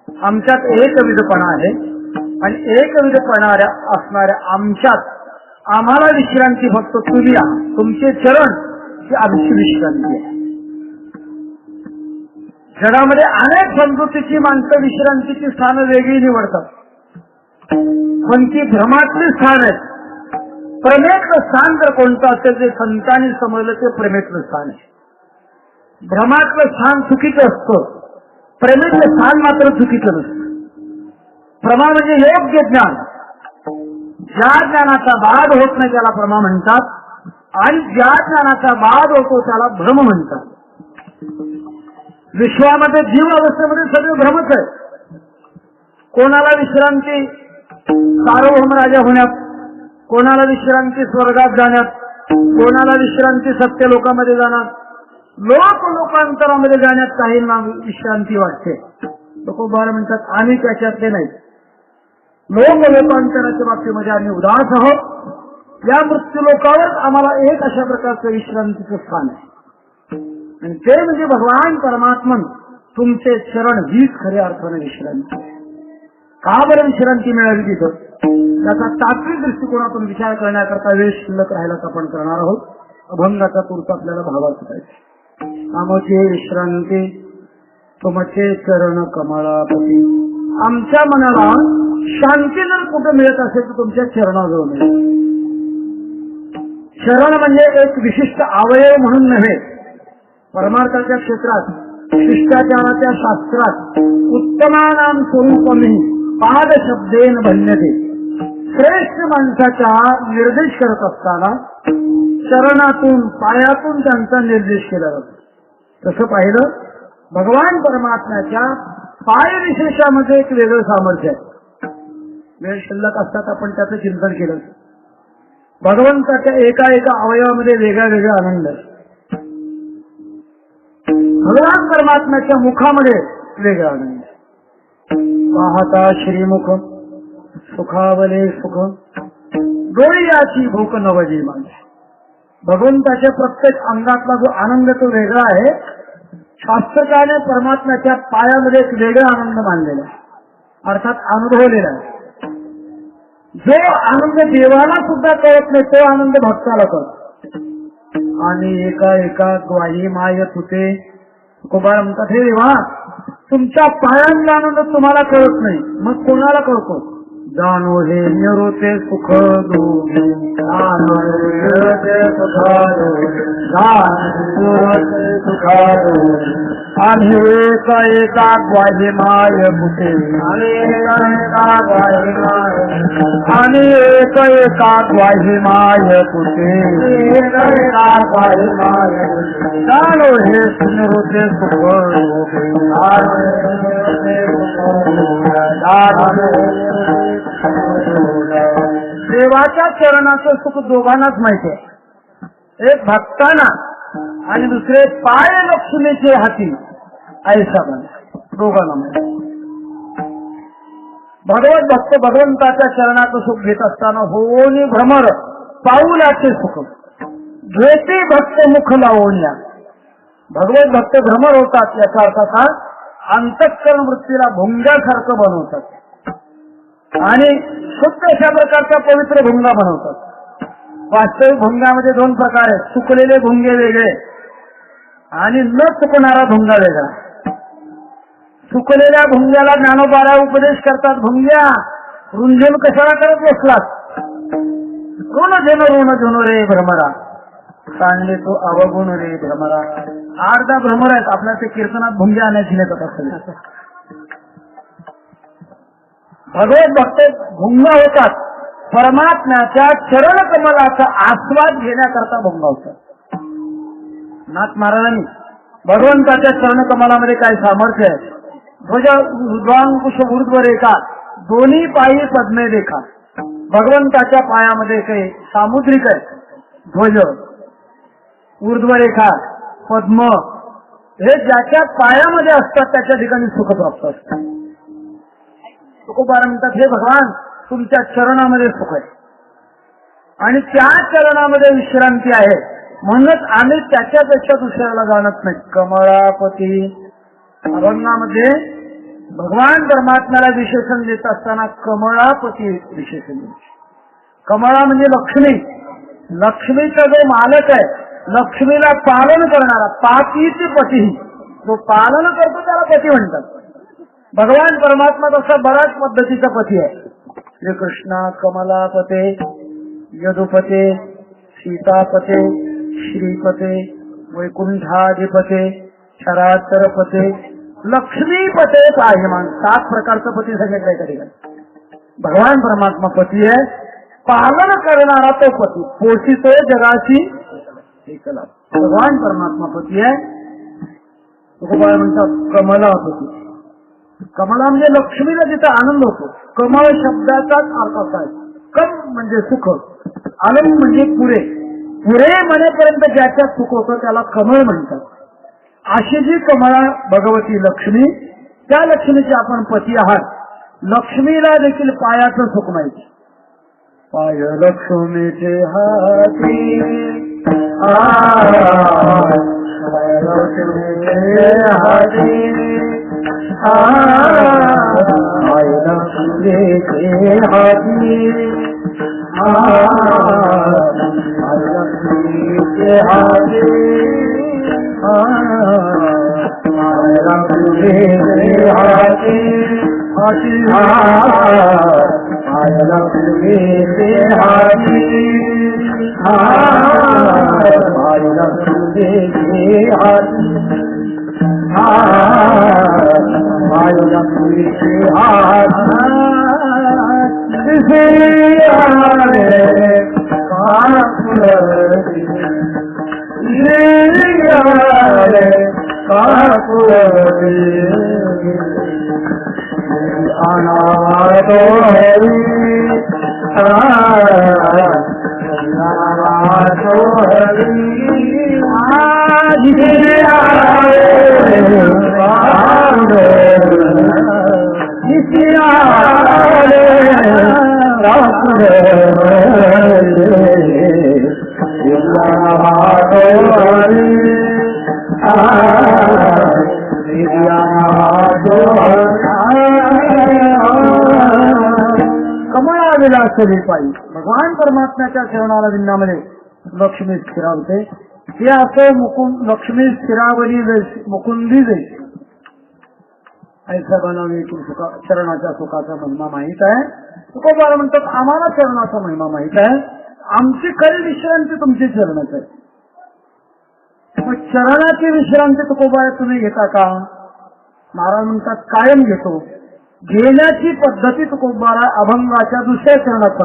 S1: आमच्यात एकविधपणा आहे आणि एकविधपणा असणाऱ्या आमच्यात आम्हाला विश्रांती फक्त तुम्ही आहात. तुमचे चरण ही आमची विश्रांती आहे. जगामध्ये अनेक समजुतीची माणसं विश्रांतीची स्थानं वेगळी निवडतात, पण ती भ्रमातली स्थान आहेत. प्रमेतलं स्थान जर कोणतं असेल ते संतांनी समजलं ते प्रमेतलं स्थान आहे. भ्रमातलं स्थान चुकीचं असतं, प्रमेतलं स्थान मात्र चुकीचं नसतं. प्रमा म्हणजे योग्य ज्ञान. ज्या ज्ञानाचा बाध होत नाही त्याला प्रमा म्हणतात, आणि ज्या ज्ञानाचा बाध होतो त्याला भ्रम म्हणतात. विश्वामध्ये जीव अवस्थेमध्ये सगळे भ्रमच आहे. कोणाला विश्रांती सार्वभौम राजा होण्यात, कोणाला विश्रांती स्वर्गात जाण्यात, कोणाला विश्रांती सत्य लोकांमध्ये जाण्यात, लोकांतरामध्ये जाण्यात काही विश्रांती वाटते. लोक बार म्हणतात आम्ही त्याच्यातले नाही. लोकांतराच्या बाबतीमध्ये आम्ही उदास आहोत. या मृत्यू लोकावर आम्हाला एक अशा प्रकारचं विश्रांतीचं स्थान आहे, आणि ते म्हणजे भगवान परमात्मन तुमचे चरण हीच खऱ्या अर्थाने विश्रांती. का बरं विश्रांती मिळाली तिथं? त्याचा तात्विक दृष्टिकोनातून विचार करण्याकरता वेळ शिल्लक राहिलाच आपण करणार आहोत. अभंगाचा तूर्त आपल्याला भावाचा पाहिजे. आमची विश्रांती तुमचे चरण कमळापती. आमच्या मनाला शांती जर कुठं मिळत असेल तर तुमच्या चरणाजवळ मिळेल. चरण म्हणजे एक विशिष्ट अवयव म्हणून नव्हे, परमार्थाच्या क्षेत्रात शिष्टाचाराच्या शास्त्रात उत्तमानाम स्वरूपमी पाद शब्देन भन्यते. श्रेष्ठ माणसाचा निर्देश करत असताना चरणातून पायातून त्यांचा निर्देश केला जातो. तसं पाहिलं भगवान परमात्म्याच्या पाय विशेषामध्ये एक वेगळं सामर्थ्य आहे. वेळ शिल्लक असतात आपण त्याचं चिंतन केलं. भगवंताच्या एका एका अवयवामध्ये वेगळा वेगळा आनंद आहे. भगवान परमात्म्याच्या मुखामध्ये वेगळा आनंद आहे. पाहता श्रीमुख सुखावले सुख डोळी याची भूक नवजी माझी. भगवंताच्या प्रत्येक अंगातला जो आनंद तो वेगळा आहे. शास्त्रकाने परमात्म्याच्या पायामध्ये एक वेगळा आनंद मानलेला आहे, अर्थात अनुभवलेला आहे. जो आनंद देवाला सुद्धा कळत नाही तो आनंद भक्ताला कळतो. आणि एका एका ग्वाही माय तुते तुकोबा म्हणतात, हे देवा तुमच्या पायांचा आनंद तुम्हाला कळत नाही, मग कोणाला कळतो? जाणो हे निरोते सुख दोघे आणि एका एका ग्वाही माय पुते आणि एक एका ग्वाही माय पुते जाणो हे निरोते सुख देवाच्या चरणाचं सुख दोघांनाच माहिती आहे. एक भक्तांना आणि दुसरे पाय लक्ष्मीचे हाती ऐसा दोघांना माहिती. भगवत भक्त भगवंताच्या चरणाचं सुख घेत असताना होनी भ्रमर पाऊलाचे सुख घेते भक्त मुख लावण्या. भगवत भक्त भ्रमर होतात याचा अर्थ असा, अंतःकरण वृत्तीला भुंग्यासारखं बनवतात आणि शुद्ध अशा प्रकारचा पवित्र भुंगा बनवतात. वास्तविक भुंगामध्ये दोन प्रकार आहेत, चुकलेले भुंगे वेगळे आणि न चुकणारा भुंगा वेगळा. चुकलेल्या भुंग्याला ज्ञानोबाला उपदेश करतात, भुंग्या रुंझेन कशाला करत बसलात, ऋण जनो रे भ्रमरा सांडले तो अवगुण रे भ्रमरा. अर्धा भ्रमर आहेत आपल्या ते कीर्तनात भुंग्या आणायची नेतात असतात. भगवत भक्त भुंगा होतात, परमात्म्याच्या चरण कमलाचा आस्वाद घेण्याकरता भुंगा होतात. नाथ महाराजांनी भगवंताच्या चरण कमलामध्ये काय सामर्थ्य आहे. ध्वज ऊर्ध्वांकुश ऊर्ध्वरेखा दोन्ही पायी पद्मे देखा. भगवंताच्या पायामध्ये काही सामुद्रिक आहे, ध्वज ऊर्ध्वरेखा पद्म हे ज्याच्या पायामध्ये असतात त्याच्या ठिकाणी सुख प्राप्त असतात. तुकोबा म्हणतात, हे भगवान तुमच्या चरणामध्ये सुख आहे आणि त्या चरणामध्ये विश्रांती आहे, म्हणूनच आम्ही त्याच्यापेक्षा दुसऱ्याला जाणत नाही. कमळापती अभंगामध्ये भगवान परमात्म्याला विशेषण देत असताना कमळापती विशेषण देत. कमळा म्हणजे लक्ष्मी, लक्ष्मीचा जो मालक आहे, लक्ष्मीला पालन करणारा पातीचे पती, जो पालन करतो त्याला पती म्हणतात. भगवान परमात्मा तसा बऱ्याच पद्धतीचा पती आहे. श्रीकृष्णा कमलापते यदुपते सीतापते श्रीपते वैकुंठाधिपते चराचरपते लक्ष्मीपते पाहिमान. 7 प्रकारचं पती सांगितलंय त्या ठिकाणी. भगवान परमात्मा पती आहे, पालन करणारा तो पती, पोषितो जगाची एकला. भगवान परमात्मा पती आहे. तुकोबा म्हणतात कमलापती. कमला म्हणजे लक्ष्मीला जिथे आनंद होतो. कमळ शब्दाचाच अर्थ असा आहे, कम म्हणजे सुख, अलम म्हणजे पुरे. पुरे म्हणेपर्यंत ज्याच्यात सुख होतं त्याला कमळ म्हणतात. अशी जी कमळा भगवती लक्ष्मी, त्या लक्ष्मीचे आपण पती आहात. लक्ष्मीला देखील पायाचं सुख माहिती. पाय लक्ष्मीचे हाती
S2: Yeah.
S1: कमळाविलास पायी भगवान परमात्म्याच्या चरणाला विंदामध्ये लक्ष्मी स्थिरावते. हे असं मुकुंद लक्ष्मी स्थिरावली मुकुंदी जैसे ऐसा बनवणे की चरणाच्या सुखाचा महिमा माहित आहे. तुकोबाला म्हणतात आम्हाला चरणाचा महिमा माहित आहे. आमची खरी विश्रांती तुमची चरणच आहे. मग चरणाची विश्रांती तुकोबा तुम्ही घेता का? महाराज म्हणतात कायम घेतो. घेण्याची पद्धती तुकोबाला अभंगाच्या दुसऱ्या चरणात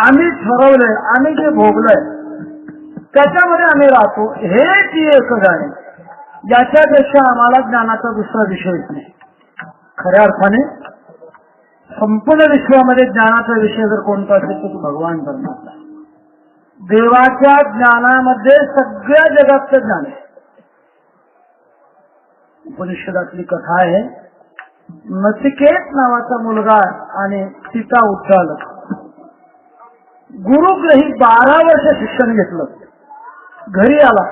S1: आम्ही ठरवलंय, आम्ही जे भोगलंय त्याच्यामध्ये आम्ही राहतो. हे ती एक गाणे ज्याच्यापेक्षा आम्हाला ज्ञानाचा दुसरा विषयच नाही. खऱ्या अर्थाने संपूर्ण विश्वामध्ये ज्ञानाचा विषय जर कोणता असेल तर भगवान परमात्मा. देवाच्या ज्ञानामध्ये सगळ्या जगातलं ज्ञान आहे. उपनिषदातली कथा आहे. नचिकेत नावाचा मुलगा आणि सीता उच्चालक गुरुग्रही 12 वर्ष शिक्षण घेतलं. घरी आला,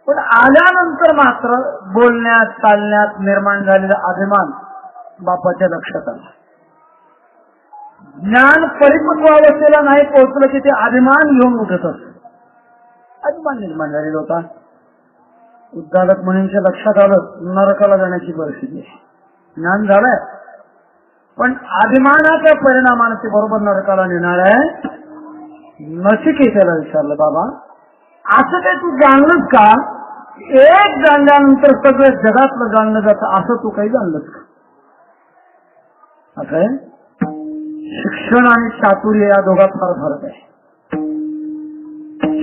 S1: पण आल्यानंतर मात्र बोलण्यात चालण्यात निर्माण झालेला अभिमान बापाच्या लक्षात आला. ज्ञान परिपक्व अवस्थेला नाही पोहोचलं की ते अभिमान घेऊन उठत असत. अभिमान निर्माण झालेला होता. उद्दालक मुनींच्या लक्षात आलं नरकाला जाण्याची परिस्थिती आहे. ज्ञान झालंय पण अभिमानाच्या परिणामाने ते बरोबर नरकाला नेणार आहे. नचिकेताला विचारलं बाबा असं काही तू जाणलंच का? एक जाणल्यानंतर सगळं जगातलं जाणलं जातं असं तू काही जाणलंच का? असं आहे. शिक्षण आणि चातुर्य या दोघात फार फरक आहे.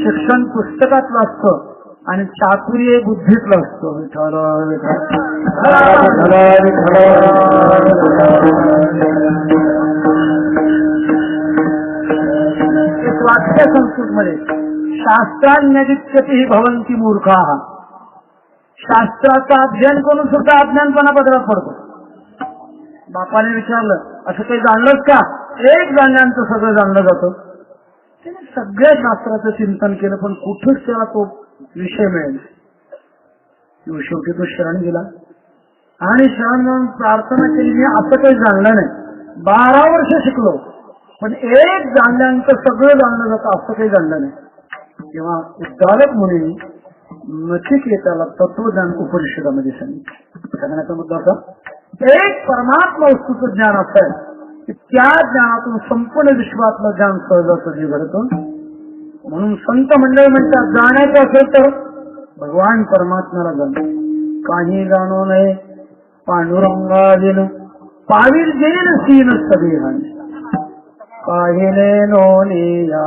S1: शिक्षण पुस्तकातलं असतं आणि चातुर्य बुद्धीतलं असतं. एक वाक्य संस्कृत मध्ये शास्त्रान्यदित्यती भवंती मूर्खाः. शास्त्राचा अध्ययन करून सुद्धा अज्ञानपणा पदरात पडतो. बापाने विचारलं असं काही जाणलंच का? एक जाणल्यानंतर सगळं जाणलं जातं. त्याने सगळ्या शास्त्राचं चिंतन केलं पण कुठेच त्याला तो विषय मिळेल. शेवटी तो शरण गेला आणि शरण म्हणून प्रार्थना केली मी असं काही जाणलं नाही. 12 वर्ष शिकलो पण एक जाणल्यानंतर सगळं जाणलं जातं असं काही जाणलं नाही. तेव्हा उद्दालक मुनी नचिकेताला तत्वज्ञान उपनिषदामध्ये सांगितलं. सांगण्याचा मुद्दा होता एक परमात्मा वस्तूचं ज्ञान असं आहे की त्या ज्ञानातून संपूर्ण विश्वातलं ज्ञान सहजासहजी घडतं. म्हणून संत मंडळी म्हणतात जाण्याचं असेल तर भगवान परमात्म्याला जाणं, काही जाणो नये पांडुरंगादिन पावीर जेन सीन सदेहान काहिने नोनिया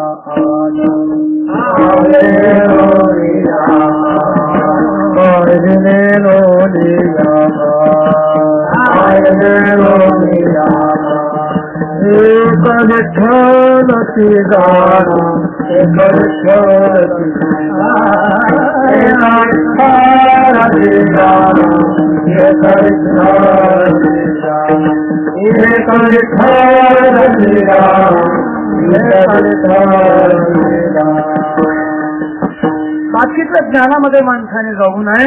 S1: एक विठ्ठल ती गाणं एक विठ्ठल बाकीच्या ज्ञानामध्ये माणसाने जाऊ नये,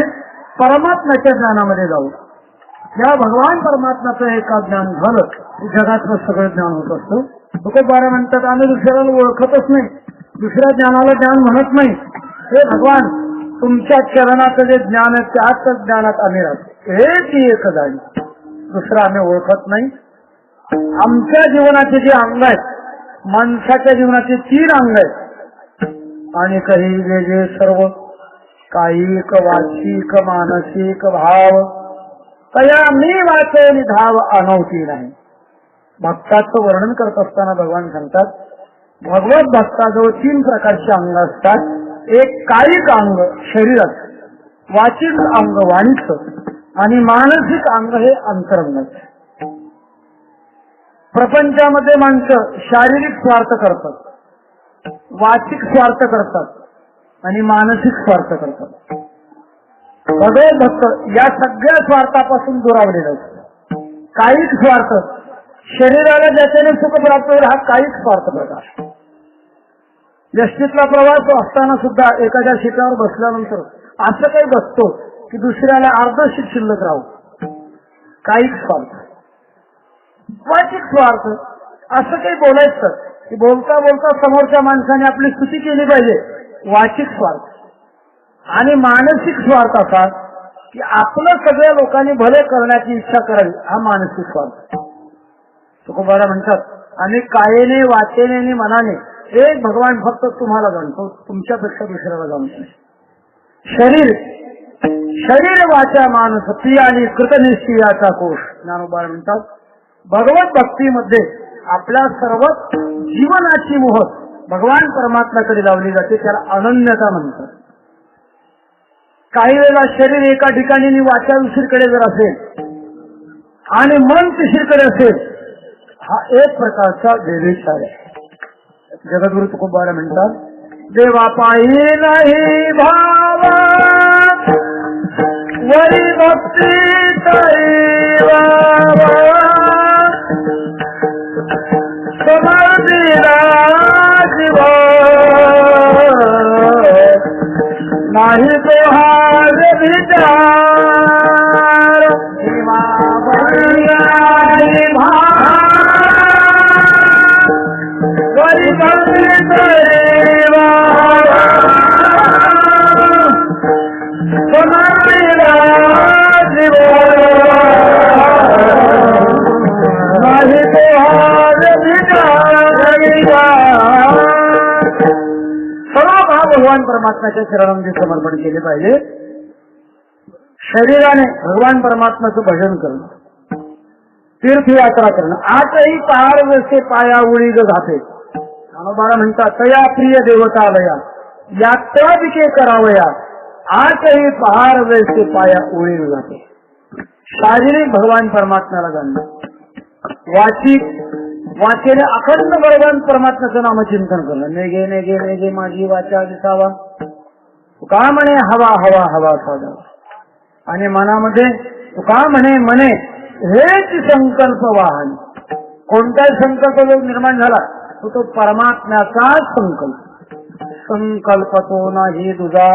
S1: परमात्म्याच्या ज्ञानामध्ये जाऊ. या भगवान परमात्म्याचं एका ज्ञान झालं की जगातलं सगळं ज्ञान होत असतं. तुकोबारा म्हणतात आम्ही दुसऱ्याला ओळखतच नाही, दुसऱ्या ज्ञानाला ज्ञान म्हणत नाही. हे भगवान तुमच्या चरणाचं जे ज्ञान आहे त्याच ज्ञानात आम्ही राहतो, हेच एक जाणी, दुसरं आम्ही ओळखत नाही. आमच्या जीवनाचे जे अंग आहेत, माणसाच्या जीवनाचे 3 अंग आहेत आणि काही वेगळे सर्व कायिक वाचिक मानसिक भाव तया मी वाचे निधाव अनवती नाही. भक्ताचं वर्णन करत असताना भगवान सांगतात भगवत भक्ताजवळ 3 प्रकारचे अंग असतात. एक कायिक अंग शरीराचं, वाचिक अंग वाणीचं आणि मानसिक अंग हे अंतरंगाचं. प्रपंचामध्ये माणसं शारीरिक स्वार्थ करतात, वाचिक स्वार्थ करतात आणि मानसिक स्वार्थ करतात. भगवत भक्त या सगळ्या स्वार्थापासून दुरावलेला असतो. कायिक स्वार्थ शरीराला ज्याच्याने सुख प्राप्त होईल हा कायिक स्वार्थ प्रकार. यष्टीतला प्रवास असताना सुद्धा एखाद्या शिटावर बसल्यानंतर असं काही बसतो की दुसऱ्याला अर्ध शीट शिल्लक राहू, कायिक स्वार्थ. वाचिक स्वार्थ असं काही बोलायचं की बोलता बोलता समोरच्या माणसाने आपली स्तुती केली पाहिजे, वाचिक स्वार्थ. आणि मानसिक स्वार्थ असा की आपलं सगळ्या लोकांनी भले करण्याची इच्छा करावी, हा मानसिक स्वार्थ. तुकोबारा म्हणतात आम्ही कायेने वाचेने आणि मनाने एक भगवान फक्त तुम्हाला जाणतो, तुमच्यापेक्षा दुसऱ्याला जाणतो. शरीर वाचा मानस ती आणि कृतनिश्चयाचा कोश. ज्ञानोबा म्हणतात भगवत भक्तीमध्ये आपल्या सर्व जीवनाची मोहर भगवान परमात्म्याकडे लावली जाते, त्याला अनन्यता म्हणतात. काही वेळेला शरीर एका ठिकाणी आणि वाचा दुसरीकडे जर असेल आणि मन तिसरीकडे असेल, हा एक प्रकारचा व्यभिचार आहे. जगद्गुरु तुकोबारा म्हणतात देवा पायी नाही भावा वरी भक्ती नाही तो हार विचार भगवान परमात्म्याच्या चरणांमध्ये समर्पण केले पाहिजे. शरीराने भगवान परमात्म्याचं भजन करणं, तीर्थयात्रा करणं. आजही पहाड जसे पाया उळी घाते. ज्ञानोबा म्हणतात तया प्रिय देवतालया यात्रा पिके करावया, आजही पहाड जसे पाया उळी घाते. शारीरिक भगवान परमात्म्याला जाणणं, वाचेने अखंड भगवान परमात्म्याचं नामचिंतन करणं. नेगे नेगे नेगे माझी वाचा दिसावा, तुका म्हणे हवा हवा हवा साधा. आणि मनामध्ये तुका म्हणे मने हेच संकल्प वाहन. कोणताही संकल्प जो निर्माण झाला तो परमात्म्याचाच संकल्प. संकल्प तो नाही तुझा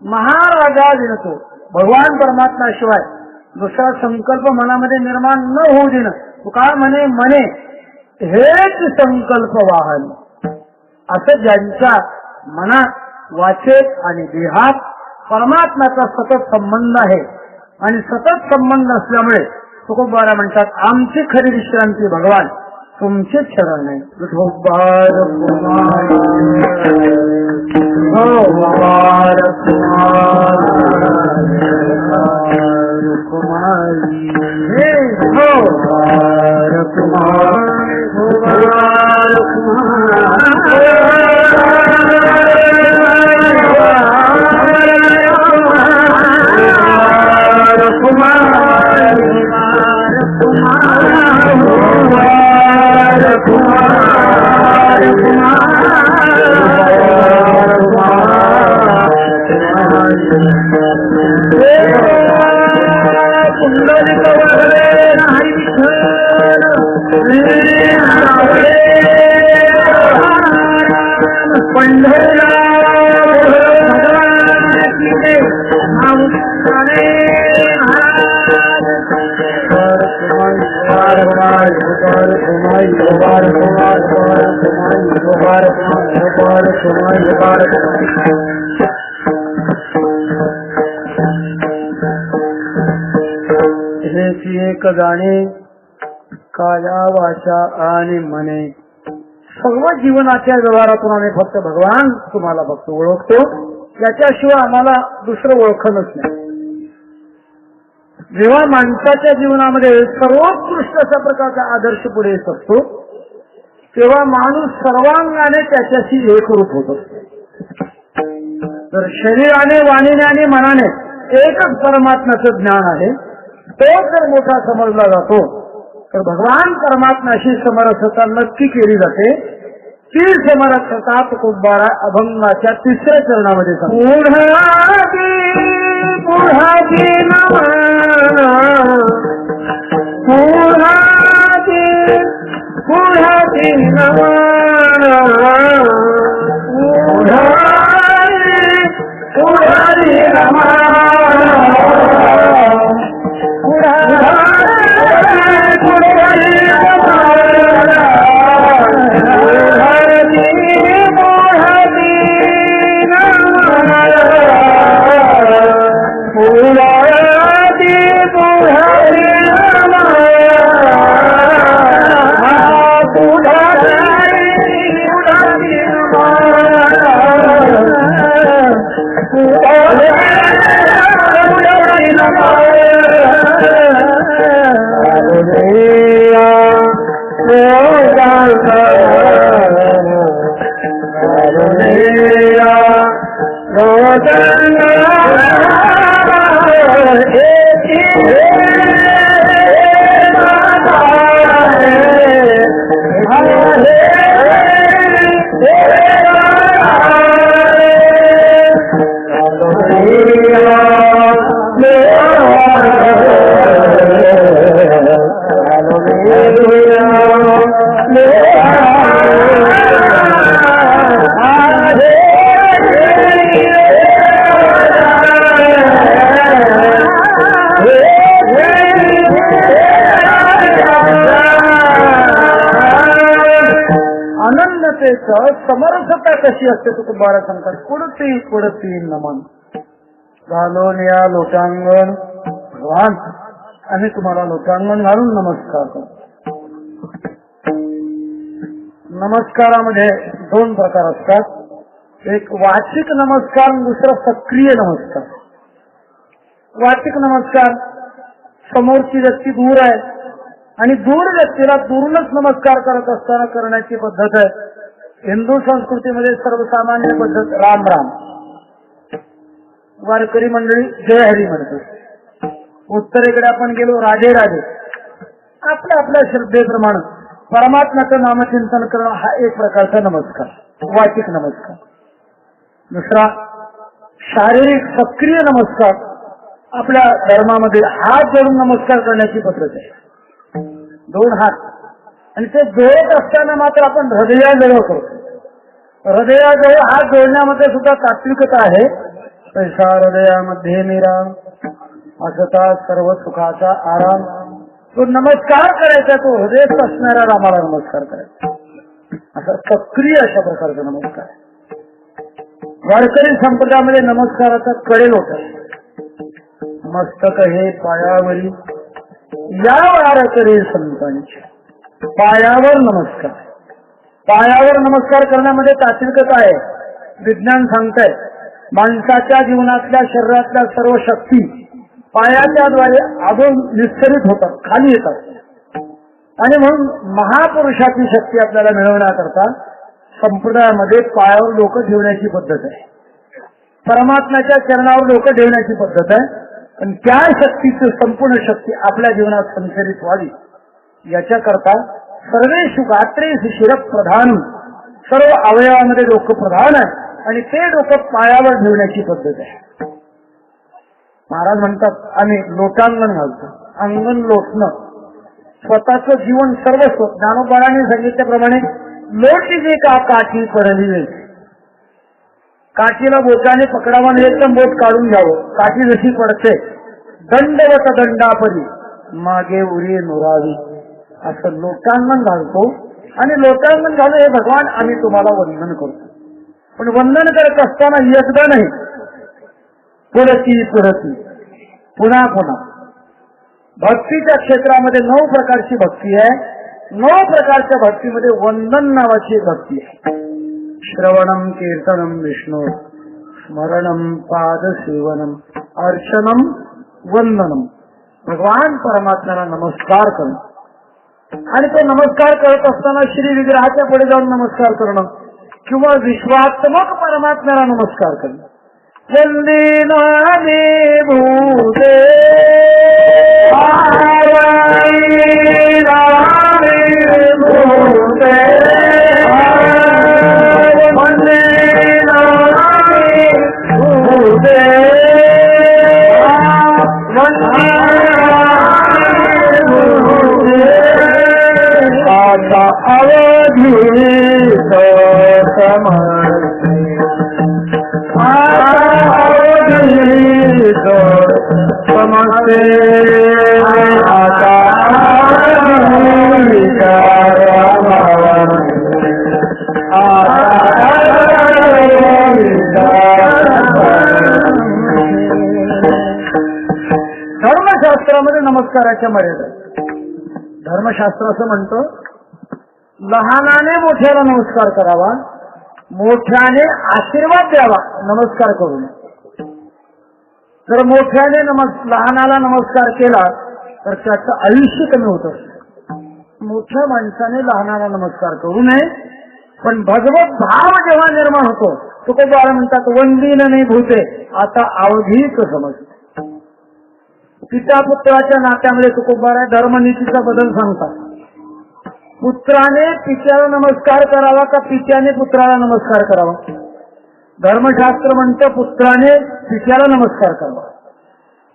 S1: महाराजा विनतो. भगवान परमात्म्याशिवाय दुसरा संकल्प मनामध्ये निर्माण न होऊ देणं. तुका म्हणे मने हेच संकल्प वाहन. असं ज्यांच्या मनात वाचेत आणि देहात परमात्म्याचा सतत संबंध आहे आणि सतत संबंध असल्यामुळे तुकोबारा म्हणतात आमची खरी विश्रांती भगवान तुमचेच शरण आहे. विठोबार एक जाणे काया वाचा आणि मने सर्व जीवनाच्या व्यवहारातून आम्ही फक्त भगवान तुम्हाला फक्त ओळखतो. याच्याशिवाय आम्हाला दुसरं ओळखणच नाही. जेव्हा माणसाच्या जीवनामध्ये सर्वोत्कृष्ट अशा प्रकारचा आदर्श पुढे येत असतो तेव्हा माणूस सर्वांगाने त्याच्याशी एकरूप होत असतो. तर शरीराने वाणीने आणि मनाने एकच परमात्म्याचं ज्ञान आहे तो जर मोठा समजला जातो तर भगवान परमात्म्याशी समरसता नक्की केली जाते. ती समरसता तुकोबारा अभंगाच्या 3ऱ्या चरणामध्ये समरसता कशी असते तुकोबारा सांगतात. पुढती पुढती नमन घालून या लोटांगण भगवान आम्ही तुम्हाला लोटांगण घालून नमस्कार करतो. नमस्कारामध्ये 2 प्रकार असतात. एक वाचिक नमस्कार, दुसरा सक्रिय नमस्कार. वाचिक नमस्कार समोरची व्यक्ती दूर आहे आणि दूर व्यक्तीला दूरूनच नमस्कार करत असताना करण्याची पद्धत आहे. हिंदू संस्कृतीमध्ये सर्वसामान्य पद्धत राम राम, वारकरी मंडळी जय हरी म्हणतात. उत्तरेकडे आपण गेलो राधे राधे. आपल्या आपल्या श्रद्धेप्रमाणे परमात्म्याचं नामचिंतन करणं हा एक प्रकारचा नमस्कार, वाचिक नमस्कार. दुसरा शारीरिक सक्रिय नमस्कार. आपल्या धर्मामध्ये हात जोडून नमस्कार करण्याची पद्धत आहे. 2 हात आणि ते जोडत असताना मात्र आपण हृदयाजवळ करतो. हृदयाजवळ हात जोडण्यामध्ये सुद्धा तात्विकता आहे. पैसा हृदयामध्ये मेरा असता सर्व सुखाचा आराम. तो नमस्कार करायचा तो हृदयात असणाऱ्या रामाला नमस्कार करायचा. असा सक्रिय अशा प्रकारचा नमस्कार. वारकरी संप्रदायामध्ये नमस्काराचा कडेल होता. मस्तक हे पायावरी या वारकरी संतांच्या पायावर नमस्कार. पायावर नमस्कार करण्यामध्ये तात्विकता आहे. विज्ञान सांगताय माणसाच्या जीवनातल्या शरीरातल्या सर्व शक्ती पायाच्या द्वारे अजून निस्सरित होतात, खाली येतात. आणि म्हणून महापुरुषाची शक्ती आपल्याला मिळवण्याकरता संप्रदायामध्ये पायावर लोक ठेवण्याची पद्धत आहे. परमात्म्याच्या चरणावर लोक ठेवण्याची पद्धत आहे. आणि त्या शक्तीची संपूर्ण शक्ती आपल्या जीवनात संचरित व्हावी याच्याकरता सर्वेषु गात्रेषु शिर प्रधान, सर्व अवयवामध्ये डोकं प्रधान आहे आणि ते डोकं पायावर ठेवण्याची पद्धत आहे. महाराज म्हणतात आम्ही लोटांगण घालतो. अंगण लोटणं, स्वतःचं जीवन सर्वस्व. ज्ञानोबाने सांगितल्याप्रमाणे लोटीचे का काठी पडली वेळ. काठीला बोटाने पकडावं आणि एकदम बोट काढून घ्यावं. काठी जशी पडते दंडवत दंडापरी मागे उरी नुरावी असं लोटांगण घालतो. आणि लोटांगण घालून हे भगवान आम्ही तुम्हाला वंदन करतो. पण वंदन करत असताना एकदा नाही, पुरती पुरती पुन्हा पुन्हा. भक्तीच्या क्षेत्रामध्ये 9 प्रकारची भक्ती आहे. 9 प्रकारच्या भक्तीमध्ये वंदन नावाची भक्ती आहे. श्रवणम कीर्तनम विष्णू स्मरणम पाद सेवनम अर्चनम वंदनम. भगवान परमात्म्याला नमस्कार करणं. आणि तो नमस्कार करत असताना श्री विग्रहाच्या पुढे जाऊन नमस्कार करणं किंवा विश्वात्मक परमात्म्याला नमस्कार करणं. वंदे भूते धर्मशास्त्रामध्ये नमस्काराच्या मर्यादा. धर्मशास्त्र असं म्हणतो लहानाने मोठ्याला नमस्कार करावा, मोठ्याने आशीर्वाद द्यावा, नमस्कार करू नये. जर मोठ्याने लहानाला नमस्कार केला तर त्याचं आयुष्य कमी होत असतं. मोठ्या माणसाने लहानाला नमस्कार करू नये. पण भगवत भाव जेव्हा निर्माण होतो तुकोबारा म्हणतात वंदीन नाही भूते. आता अवधीच समज. पिता पुत्राच्या नात्यामध्ये तुकोबारा धर्मनीतीचा बदल सांगतात. पुत्राने पित्याला नमस्कार करावा का पित्याने पुत्राला नमस्कार करावा. धर्मशास्त्र म्हणतं पुत्राने पित्याला नमस्कार करावा.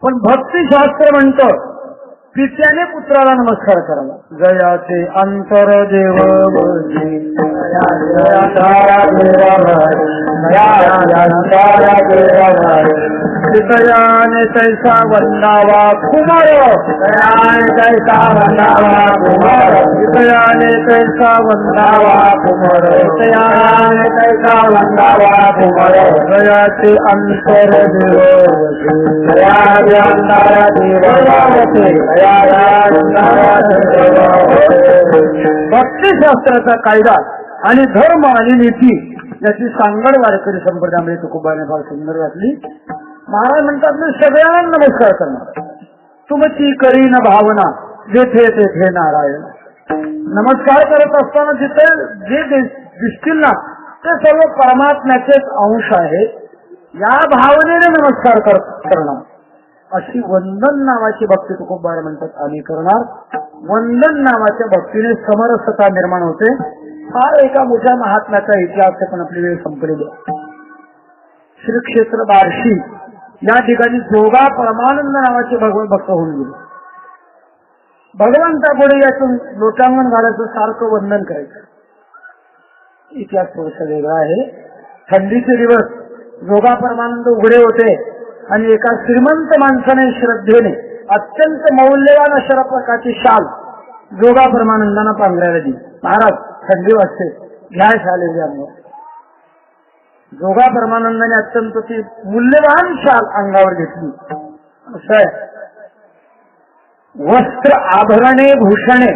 S1: पण भक्तिशास्त्र म्हणतं पित्याने पुत्राला नमस्कार करावा. जयाचे अंतर देव दयाने तैसा वंदावा कुमार. दयाने तैसा वंदावा कुमार. दयाने तैसा वंदावा कुमार. दयाने तैसा वंदावा कुमार. दयाचे अंतर देव दयाचे अंतर देव. भक्तिशास्त्राचा कायदा आणि धर्म आणि नीती याची सांगड वारकरी संप्रदायामध्ये तुकोबाने फार सुंदर घातली. महाराज म्हणतात मी सगळ्यांना नमस्कार करणार. तुमची करीन भावना जेथे तेथे नारायण. नमस्कार करत असताना जिथे जे दिसतील ना ते सर्व परमात्म्याचेच अंश आहे. या भावनेने नमस्कार करणार. अशी वंदन नावाची भक्ती तुकोबारा म्हणतात आम्ही करणार. वंदन नावाच्या भक्तीने समरसता निर्माण होते. फार एका मोठ्या महात्म्याचा इतिहास पण आपली वेळ संपलेली. श्री क्षेत्र बार्शी या ठिकाणी जोगा परमानंद नावाचे भगवत भक्त होऊन गेले. भगवंतापुढे यातून लोटांगण घालायचं, सारखं वंदन करायचं. इतिहास थोडासा वेगळा आहे. थंडीचे दिवस जोगा परमानंद उघडे होते आणि एका श्रीमंत माणसाने श्रद्धेने अत्यंत मौल्यवान अशा प्रकारची शाल जोगा परमानंदांना पांघरायला दिली. महाराज थंडी वाजते, घ्या शाल. जोगा परमानंदाने अत्यंत ती मूल्यवान शाल अंगावर घेतली. असं आहे, वस्त्र आभरणे भूषणे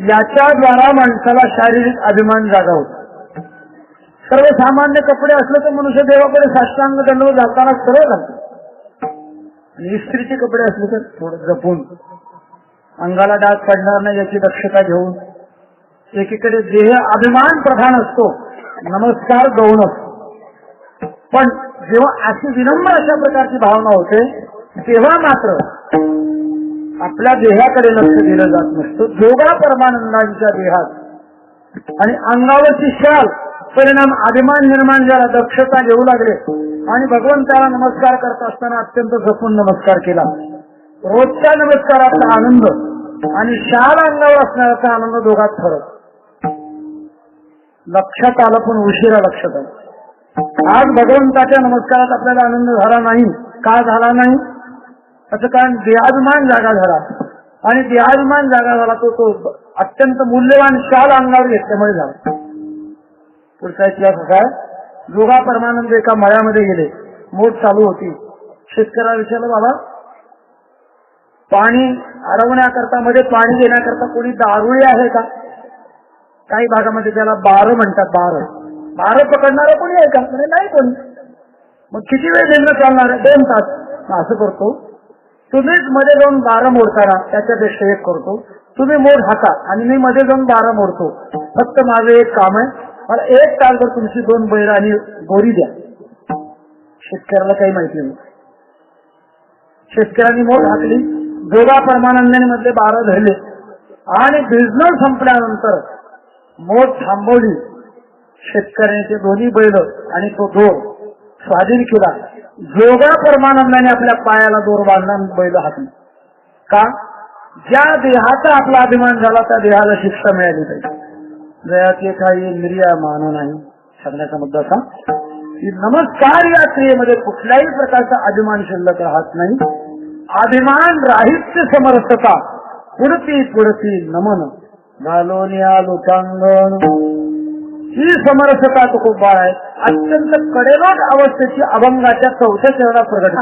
S1: याच्याद्वारा माणसाला शारीरिक अभिमान जागा होतो. सर्वसामान्य कपडे असले तर मनुष्य देवाकडे साष्टांग दंडवत जाताना सरळ घालतो. आणि इस्त्रीचे कपडे असले तर थोडं जपून, अंगाला डाग पडणार नाही याची दक्षता घेऊन. एकीकडे देह अभिमान प्रधान असतो, नमस्कार गौण असतो. पण जेव्हा अशी विनम्र अशा प्रकारची भावना होते तेव्हा मात्र आपल्या देहाकडे लक्ष दिलं जात नसतं. जोगा परमानंदांच्या देहात आणि अंगावरची शाल परिणाम अभिमान निर्माण झाला, दक्षता घेऊ लागले आणि भगवंताला नमस्कार करत असताना अत्यंत जपून नमस्कार केला. रोजच्या नमस्काराचा आनंद आणि शाल अंगावर असणाऱ्याचा आनंद दोघात फरक लक्षात आलं, पण उशिरा लक्षात आलं. आज भगवंताच्या नमस्कारात आपल्याला आनंद झाला नाही. का झाला नाही? असं कारण देहाभिमान जागा झाला, आणि देहाभिमान जागा झाला तो अत्यंत मूल्यवान शाल अंगावर घेतल्यामुळे झाला. पुढचा इतिहास असा आहे, जोगा परमानंद एका मळ्यामध्ये गेले. मोठ चालू होती. शेतकऱ्याला विचारलं, बाबा पाणी अडवण्याकरता, मध्ये पाणी देण्याकरता कोणी दारुळी आहे का? काही भागामध्ये त्याला बारं म्हणतात. बारं पकडणारं कोणी आहे का? म्हणजे नाही कोणी. मग किती वेळ देणं चालणार? 2 तास. असं करतो, तुम्हीच मध्ये जाऊन 12 मोडताना त्याच्यापेक्षा एक करतो, तुम्ही मोड हातात आणि मी मध्ये जाऊन 12 मोडतो. फक्त माझं एक काम आहे, मला 1 तासभर तुमची 2 बैल आणि बोरी द्या. शेतकऱ्याला काही माहिती नाही. शेतकऱ्यांनी मोड हाकली, जोगा परमानंदाने मधले 12 धरले आणि बिझनेस संपल्यानंतर मोड थांबवली. शेतकऱ्याने ते दोन्ही बैल आणि तो दोर स्वाधीन केला. जोगा परमानंदाने आपल्या पायाला दोर बांधला, बैल हाकली. का? ज्या देहाचा आपला अभिमान झाला त्या देहाला शिक्षा मिळाली पाहिजे. जयाचे काही इंद्रिया मान नाही. सांगण्याचा मुद्दा असा की नमस्कार या क्रियेमध्ये कुठल्याही प्रकारचा अभिमान शिल्लक राहत नाही. अभिमान राहित्य समर्थता पुढती पुढती नमन घालोनिया लोचांगण, ही समर्थता तो खूप बाळ आहे. अत्यंत कडेलोट अवस्थेची अभंगाच्या 4थ्या चरणात प्रगट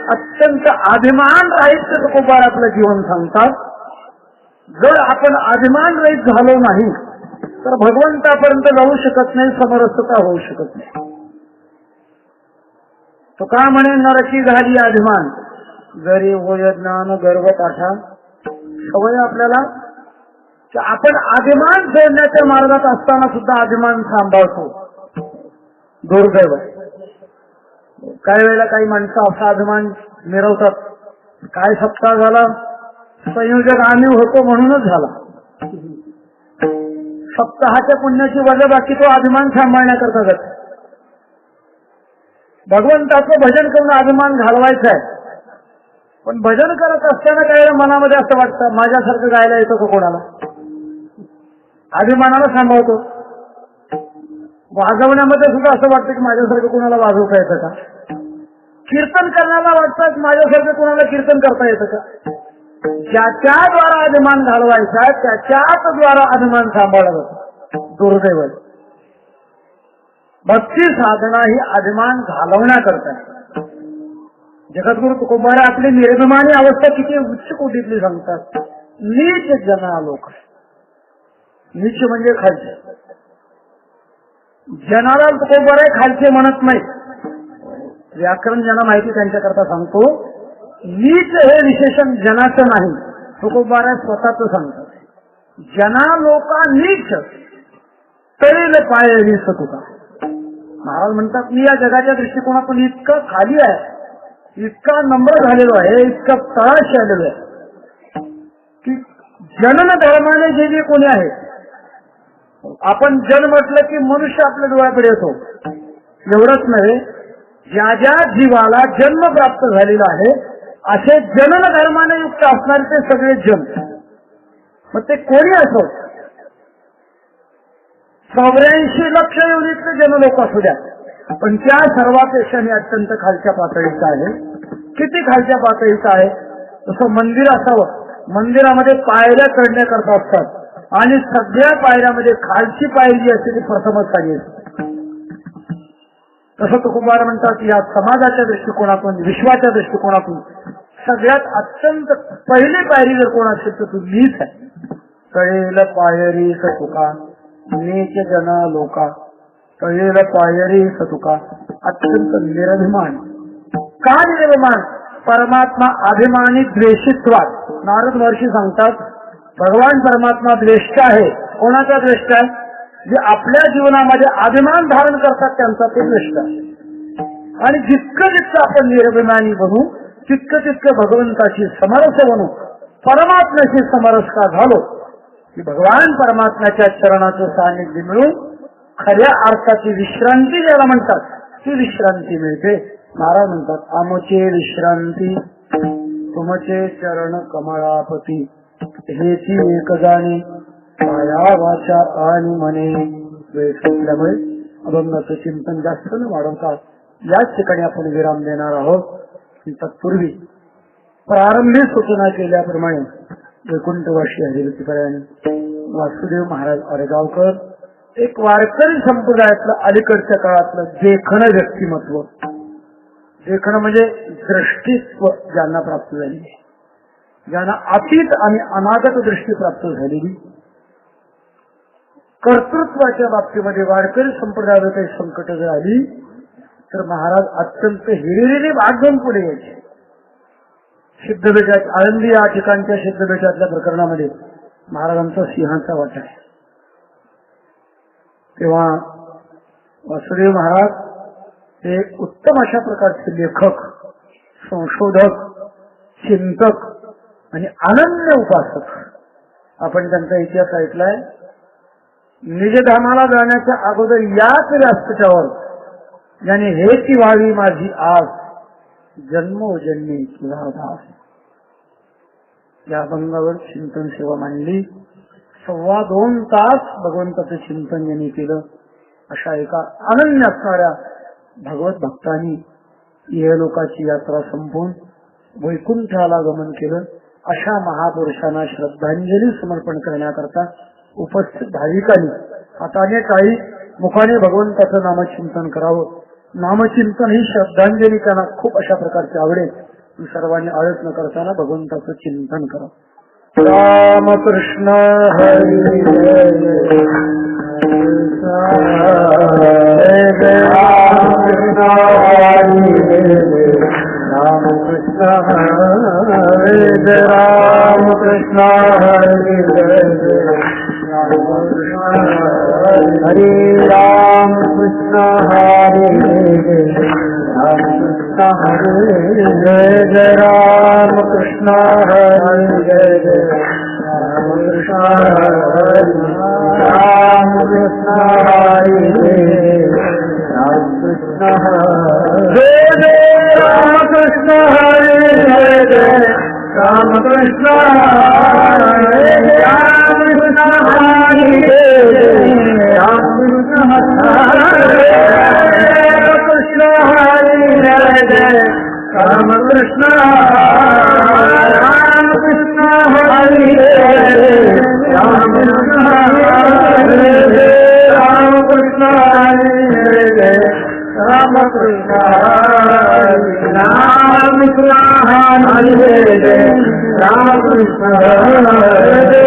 S1: अत्यंत अभिमान रहित तुकोबार आपलं जीवन सांगतात. जर आपण अभिमान रहित झालो नाही तर भगवंतापर्यंत जाऊ शकत नाही, समरसता होऊ शकत नाही. तो का म्हणे नरकी झाली अभिमान, जरी वय ज्ञान गर्व पाठा. सवय आपल्याला की आपण अभिमान सोडण्याच्या मार्गात असताना सुद्धा अभिमान सांभाळतो. दुर्दैव. काही वेळेला काही माणसं असा अभिमान मिरवतात. काय सप्ताह झाला, संयोजक आम्ही होतो म्हणूनच झाला. सप्ताहाच्या पुण्याची वजा बाकी तो अभिमान सांभाळण्याकरता जातो. भगवंताचं भजन करून अभिमान घालवायचा आहे, पण भजन करत असताना काही मनामध्ये असं वाटतं माझ्यासारखं गायला येतं का कोणाला. अभिमानाला सांभाळतो. वाजवण्यामध्ये सुद्धा असं वाटतं की माझ्यासारखं कोणाला वाजवता येतं का? कीर्तन करण्याला वाटतं माझ्यासारखं कोणाला कीर्तन करता येतं का? ज्याच्याद्वारा अभिमान घालवायचा त्याच्याच द्वारा अभिमान सांभाळला जातो. दुर्दैव भक्ती साधना ही अभिमान घालवण्याकरता. जगद्गुरु तुकोबारा आपली निर्भिमानी अवस्था किती उच्च कोटीतली सांगतात. नीच जना लोक. नीच म्हणजे खालचे. जनाला तुकोबारा खालचे म्हणत नाही. व्याकरण ज्यांना माहिती त्यांच्याकरता सांगतो. नीच हे विशेषण जनाचं नाही, तुकोबारा स्वतःच सांगतात. जना लोका नीच तळील पाय वीस तुका. महाराज म्हणतात मी या जगाच्या दृष्टिकोनातून इतकं खाली आहे, इतका नम्र झालेलो आहे, इतकं तळाशी आलेलो आहे की जनन धर्माने जे जे कोणी आहे, आपण जन म्हटलं की मनुष्य आपल्या डोळ्याकडे येतो. एवढंच नव्हे, ज्या ज्या जीवाला जन्म प्राप्त झालेला आहे असे जनन धर्माने युक्त असणारे ते सगळे जन, मग ते कोणी असो, 84 लक्ष योनीतले जन लोक असू द्या, पण त्या सर्वापेक्षा मी अत्यंत खालच्या पातळीचा आहे. किती खालच्या पातळीचा आहे? तसं मंदिर असावं. मंदिरामध्ये पायऱ्या चढण्याकरता असतात आणि सगळ्या पायऱ्यामध्ये खालची पायरी जी असते ती प्रथमच खाली असते. तसं तुकोबार म्हणतात या समाजाच्या दृष्टिकोनातून, विश्वाच्या दृष्टिकोनातून सगळ्यात अत्यंत पहिली पायरी जर कोण असेल तर तू मीच आहे. कळेल पायरी तुका नीच जना लोका. कळेल पायरी तुका. अत्यंत निरभिमान. का निरभिमान? परमात्मा अभिमानी द्वेषित्वात. नारद महर्षी सांगतात भगवान परमात्मा द्वेष्ट आहे. कोणाचा द्वेष्ट आहे? जे आपल्या जीवनामध्ये अभिमान धारण करतात त्यांचा ते द्वेष्ट आहे. आणि जितकं जितकं आपण निरभिमानी बनू तितकं तितकं भगवंताची समरस बनू, परमात्म्याशी समरस का झालो की भगवान परमात्म्याच्या चरणाचं सानिध्य मिळून खऱ्या अर्थाची विश्रांती ज्याला म्हणतात ती विश्रांती मिळते. महाराज म्हणतात आमचे विश्रांती तुमचे चरण कमळापती. हेची एक जाणे काया वाचा आणि मने. वेळ संपल्यामुळे अभंगाचं चिंतन जास्त न वाढवतात. याच ठिकाणी आपण विराम देणार आहोत. तत्पूर्वी प्रारंभी सूचना केल्याप्रमाणे वैकुंठवासी हरिभक्तीपरायण वासुदेव महाराज अरेगावकर एक वारकरी संप्रदायातलं अलीकडच्या काळातलं देखणं व्यक्तिमत्व. देखणं म्हणजे दृष्टित्व ज्यांना प्राप्त झाली, ज्यांना अतीत आणि अनागत दृष्टी प्राप्त झालेली. कर्तृत्वाच्या बाबतीमध्ये वारकरी संप्रदायाला काही संकट जर आली तर महाराज अत्यंत हिरिरीने भाग घेऊन पुढे यायचे. सिद्धबेटात आळंदी या ठिकाणच्या सिद्धबेटातल्या प्रकरणामध्ये महाराजांचा सिंहाचा वाटा आहे. तेव्हा वासुदेव महाराज हे उत्तम अशा प्रकारचे लेखक, संशोधक, चिंतक आणि अनन्य उपासक. आपण त्यांचा इतिहास ऐकलाय. निजधामाला जाण्याच्या अगोदर याच व्यासपीठावर याने हेची व्हावी माझी आज जन्मोजन्मी किंवा दास या अभंगावर चिंतन सेवा मांडली. 2.25 तास भगवंताचं चिंतन यांनी केलं. अशा एका अनन्य असणाऱ्या भगवत भक्तांनी इहलोकाची यात्रा संपवून वैकुंठाला गमन केलं. अशा महापुरुषांना श्रद्धांजली समर्पण करण्याकरता उपस्थित भाविकांनी हाताने काही मुखाने भगवंताचं नामचिंतन करावं. नामचिंतन ही श्रद्धांजली त्यांना खूप अशा प्रकारची आवडेल. सर्वांनी आळस न करताना भगवंताचं चिंतन करा. रामकृष्ण हरी रामकृष्ण हरे रामकृष्ण हरे हरे राम कृष्ण हरे राम कृष्ण हरे जय राम कृष्ण हरे जय राम कृष्ण हरे राम कृष्ण हरे राम कृष्ण हरे जय राम कृष्ण हरे जय राम कृष्ण हरे राम कृष्ण हरे कृष्ण राम कृष्ण हरे राम कृष्ण हरे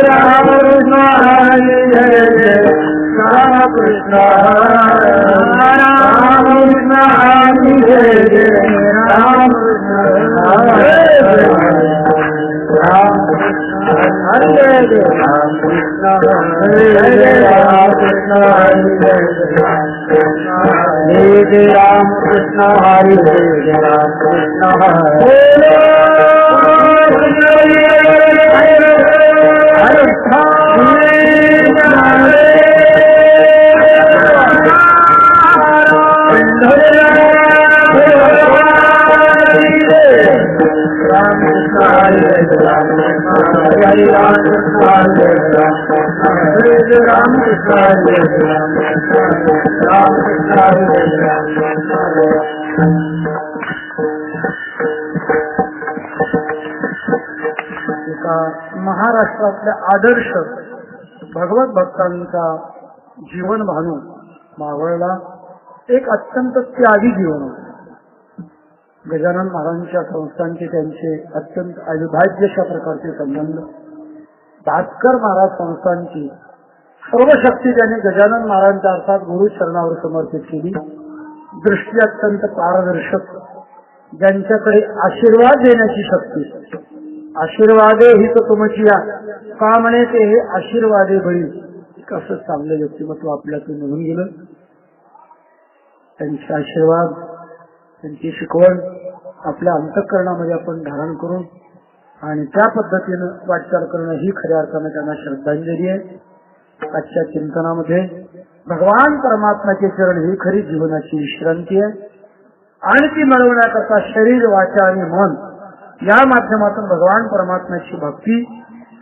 S1: राम कृष्ण हरे राम कृष्ण राम कृष्ण हरे राम कृष्ण हरे राम हरे राम कृष्ण हरे राम कृष्ण हरे राम कृष्ण हरे राम कृष्ण महाराष्ट्रातल्या आदर्श भगवत भक्तांचा जीवन भानू मावळला एक अत्यंत त्यागी जीवन होते. गजानन महाराजांच्या संस्थांचे त्यांचे अत्यंत अविभाज्य अशा प्रकारचे संबंध. भास्कर महाराज संस्थांची सर्व शक्ती त्यांनी गजानन महाराजांच्या अर्थात गुरु चरणावर समर्पित केली. दृष्टी अत्यंत पारदर्शक, ज्यांच्याकडे आशीर्वाद देण्याची शक्ती. आशीर्वादे ही तर तुमची का म्हणे ते हे आशीर्वादे बळी. कसं चांगलं व्यक्तिमत्व आपल्यातून निघून गेलं. त्यांचे आशीर्वाद, त्यांची शिकवण आपल्या अंतःकरणामध्ये आपण धारण करून आणि त्या पद्धतीनं वाटचाल करणं ही खऱ्या अर्थानं त्यांना श्रद्धांजली आहे. आजच्या चिंतनामध्ये भगवान परमात्म्याचे चरण ही खरी जीवनाची विश्रांती आहे आणि ती मिळवण्याकरता शरीर, वाचा आणि मन या माध्यमातून भगवान परमात्म्याची भक्ती,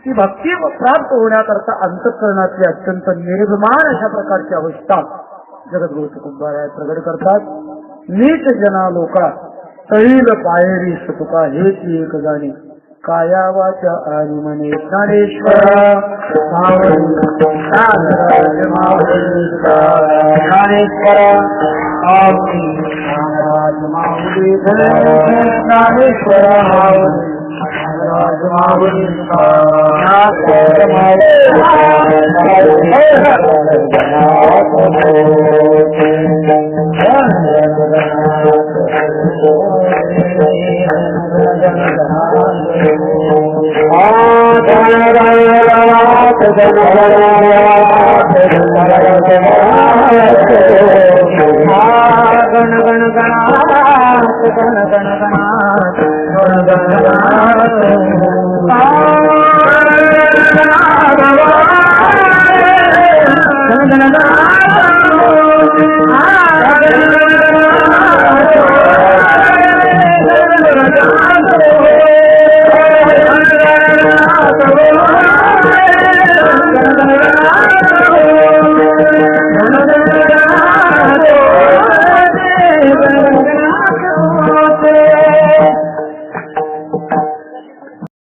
S1: ती भक्ती प्राप्त होण्याकरता अंतःकरणातली अत्यंत निर्भमान अशा प्रकारची अवस्था जगद्गुरु तुकोबाराय प्रगट करतात. नीच जना लोका तळील पायरी सुतुका हेच एक जाणे काया वाचा आणि मने. ज्ञानेश्वर गण गण गणात गण गण गणात